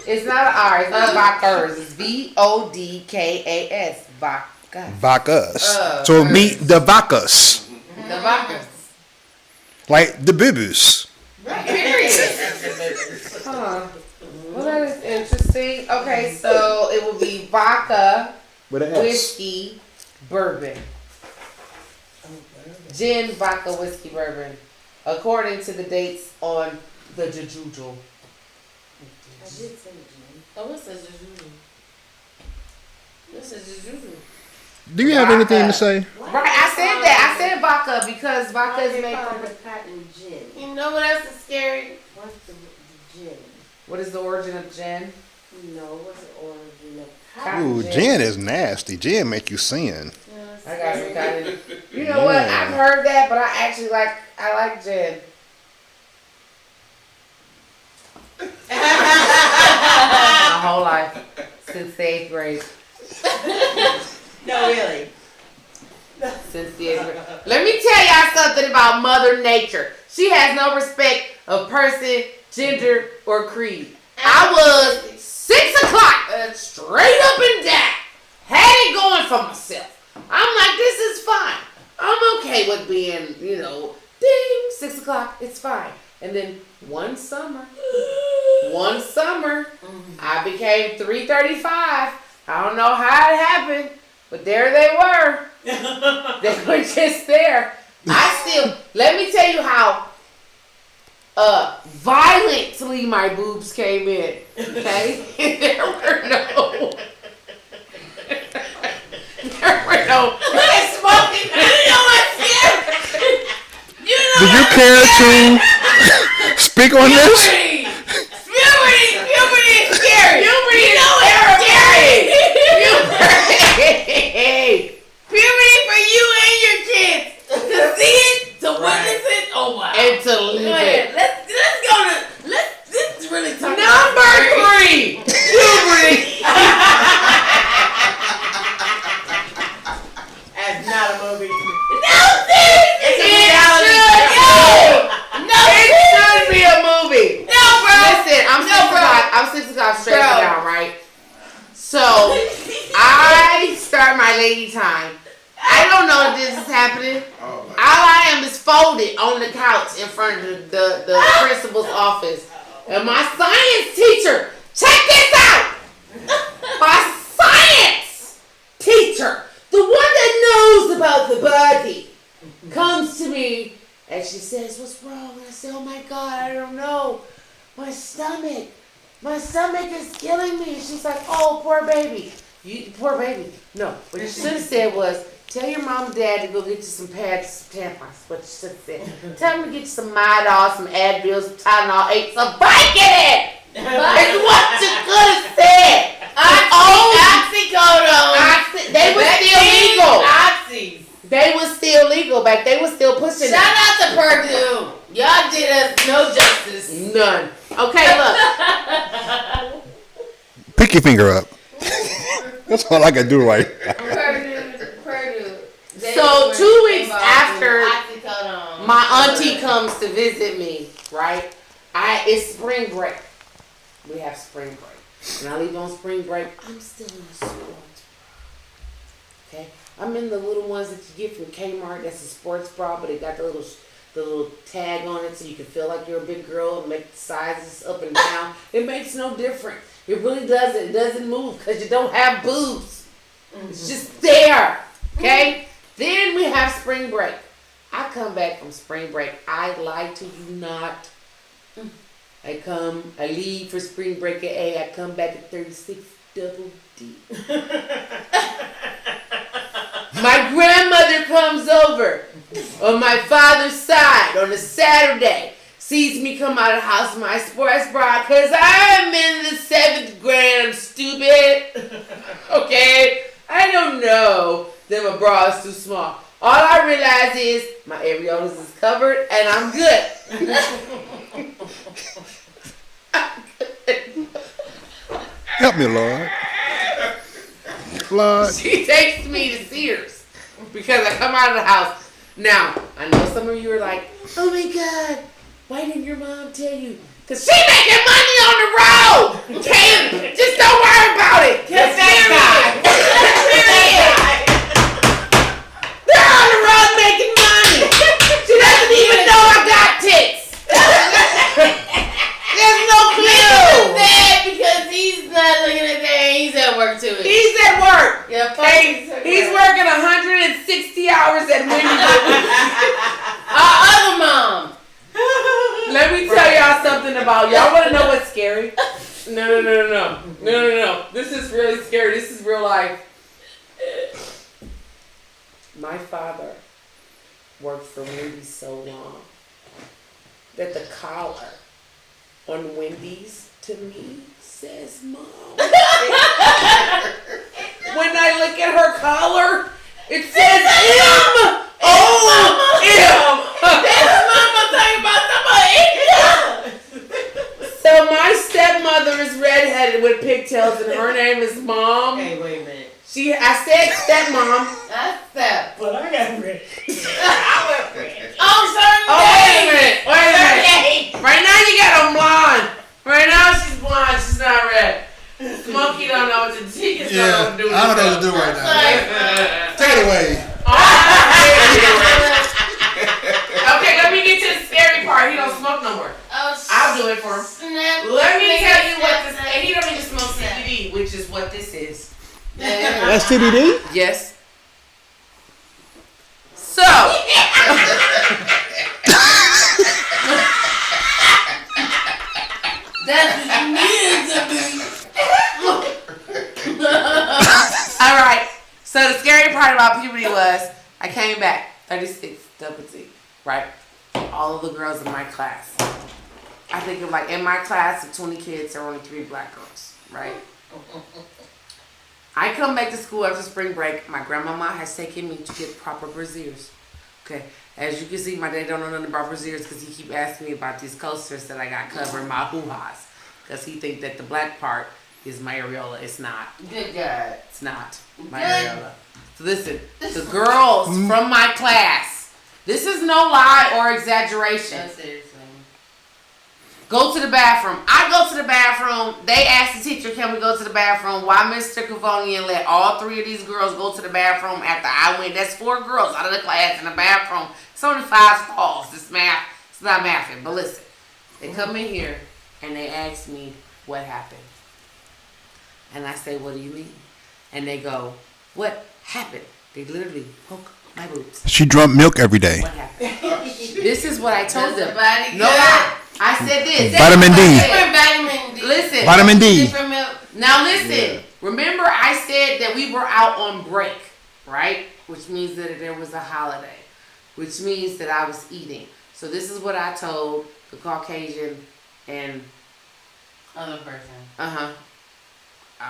It's not an R. It's not vodkas. It's VODKAS. Vodka. Vodkas. So meet the Vodkas. The Backers. Like the Bibus. Period. Huh. Well, that is interesting. Okay, so it will be vodka, With an whiskey, bourbon. Gin, vodka, whiskey, bourbon. According to the dates on the Juju. I did say Jim. Oh, what's a juju? What's a juju? Do you have anything to say? Right, I said that. I said vodka because vodka is made called from. the cotton gin. You know what else is scary? What's the gin? What is the origin of gin? No, what's the origin of Cotton Ooh, gin is nasty. Gin make you sin. I got it. You know what? I've heard that, but I actually like gin. My whole life since the 8th grade. No, really. Since the 8th grade. Let me tell y'all something about Mother Nature. She has no respect of person, gender, or creed. I was 6 o'clock, straight up and down. Had it going for myself. I'm like, this is fine. I'm okay with being, ding, 6 o'clock, it's fine. And then one summer, I became 3:35. I don't know how it happened, but there they were. They were just there. Let me tell you how violently my boobs came in. Okay? There were no. Smoking. You know what's scary? Do you care to speak on this? Puberty is scary. Puberty is scary. Puberty for you and your kids. To see it, to witness it, oh wow. And to live Go ahead. it. Let's go to this is really talking Number 3. Puberty. That's not a movie. No, seriously. It's a reality No, It should be a movie. no, bro. Listen, I'm 6 o'clock straight Bro. down, right? So I start my lady time. I don't know if this is happening. Oh, All I am is folded on the couch in front of the principal's office. And my science teacher, check this out! My science teacher, the one that knows about the body, comes to me and she says, "What's wrong?" And I say, "Oh my God, I don't know. My stomach is killing me." And she's like, "Oh, poor baby. Poor baby." No, what you should have said was, "Tell your mom and dad to go get you some pads, some tampons." What you should have said. Tell them to get you some Midol, some Advil, some Tylenol, ate some Vicodin. It's what you could have said. Oxycodone. They were still legal. Oxys. They was still legal back. They was still pushing Shout it. out to Purdue. Y'all did us no justice. None. Okay, look. Pick your finger up. That's all I can do right now. Purdue. So 2 weeks after Oxycodone. my auntie comes to visit me, right? It's spring break. We have spring break. When I leave on spring break, I'm still in school. Okay? I'm in the little ones that you get from Kmart. That's a sports bra, but it got the little tag on it so you can feel like you're a big girl and make the sizes up and down. It makes no difference. It really doesn't. It doesn't move because you don't have boobs. It's just there. Okay? Then we have spring break. I come back from spring break. I lie to you not. I leave for spring break at A. I come back at 36 double D. My grandmother comes over on my father's side on a Saturday. Sees me come out of the house in my sports bra because I'm in the 7th grade. I'm stupid. Okay? I don't know that my bra is too small. All I realize is my areolas is covered and I'm good. Help me, Lord. Lord. She takes me to Sears because I come out of the house. Now, I know some of you are like, oh my God, why didn't your mom tell you? Because she making money on the road. Okay? Just don't worry about it. They're on the road making money. She doesn't even know I got tits. There's no clue. Because he's not looking at that. He's at work too. He's at work. Yeah, He's working 160 hours at Wendy's. Our other mom. Let me tell y'all something about y'all want to know what's scary? No. This is really scary. This is real life. My father worked for Wendy's so long that the collar on Wendy's to me says mom. When I look at her collar, it says M. Oh, M. That's mama talking about somebody. So my stepmother is redheaded with pigtails, and her name is Mom. Hey, wait a minute. I said stepmom. That's that. But I got red. Oh, sorry. Oh, wait a minute. Right now you got them blonde. Right now she's blonde. She's not red. Smokey don't know what to do. He just don't know what to do. I don't know what to do right now. Take it away. Okay, let me get to the scary part. He don't smoke no more. Oh, I'll do it for him. snap. Let me tell you what this, and he don't even smoke CBD, which is what this is. That's CBD? Yes. So. That's what you needed to be. All right. So the scary part about puberty was I came back 36 double T, right? All of the girls in my class. I think of like in my class of 20 kids, there were only 3 black girls, right? I come back to school after spring break. My grandmama has taken me to get proper brassieres. Okay. As you can see, my dad don't know nothing about brassieres because he keep asking me about these coasters that I got covering my hoo-has. Because he think that the black part is my areola. It's not. Good God. It's not my areola. So listen, the girls from my class, this is no lie or exaggeration. No, seriously. Go to the bathroom. I go to the bathroom. They asked the teacher, can we go to the bathroom? Why Mr. Cavonian let all 3 of these girls go to the bathroom after I went? That's 4 girls out of the class in the bathroom. It's only 5 stalls. It's math. It's not mathing. But listen, they come in here and they ask me what happened. And I say, what do you mean? And they go, what happened? They literally poke my boobs. She drunk milk every day. What happened? This is what I told them. Body No lie. I said this. Vitamin D. Different vitamin D. Listen. Vitamin D. Different milk. Now listen. Remember I said that we were out on break, right? Which means that there was a holiday. Which means that I was eating. So this is what I told the Caucasian and Other person. I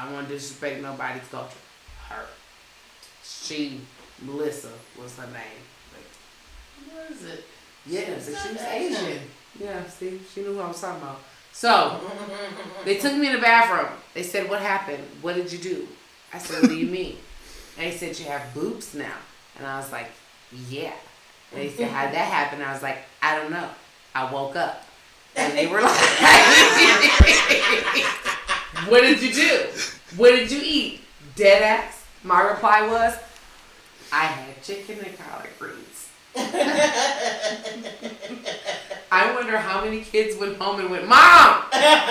don't want to disrespect nobody's culture. Her. She, Melissa was her name. What is it? Yeah, but she was Asian. Yeah, see, she knew who I was talking about. So, they took me in the bathroom. They said, what happened? What did you do? I said, what do you mean? And they said, you have boobs now. And I was like, yeah. And they said, how did that happen? I was like, I don't know. I woke up. And they were like, what did you do? What did you eat? Dead ass. My reply was, I had chicken and collard greens. I wonder how many kids went home and went, Mom,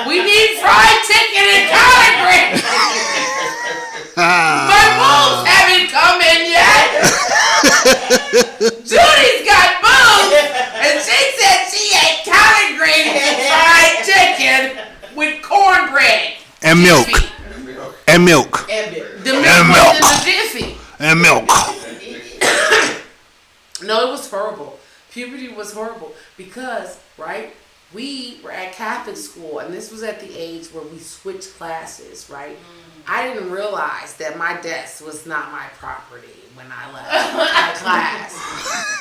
we need fried chicken and collard greens. My boobs haven't come in yet. Judy's got And milk. No, it was horrible. Puberty was horrible because, right, we were at Catholic school, and this was at the age where we switched classes, right? I didn't realize that my desk was not my property when I left class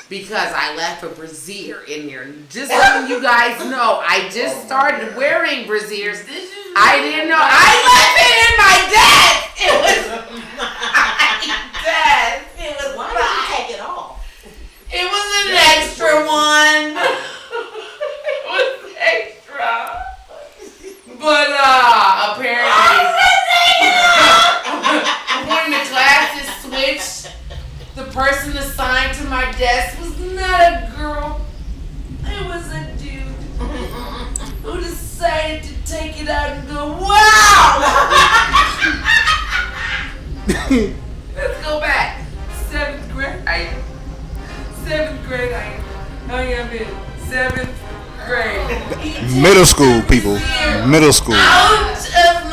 because I left a brassiere in there. Just letting you guys know, I just started wearing brassieres. I didn't know. I left it in my desk. It was my desk. It was Why did you take it off? It was an extra one. It was extra. But apparently when the classes switched, the person assigned to my desk was not a girl. It was a dude who decided to take it out and go, wow! Let's go back. 7th grade. I am in 7th grade. Middle school, people. Middle school. Out of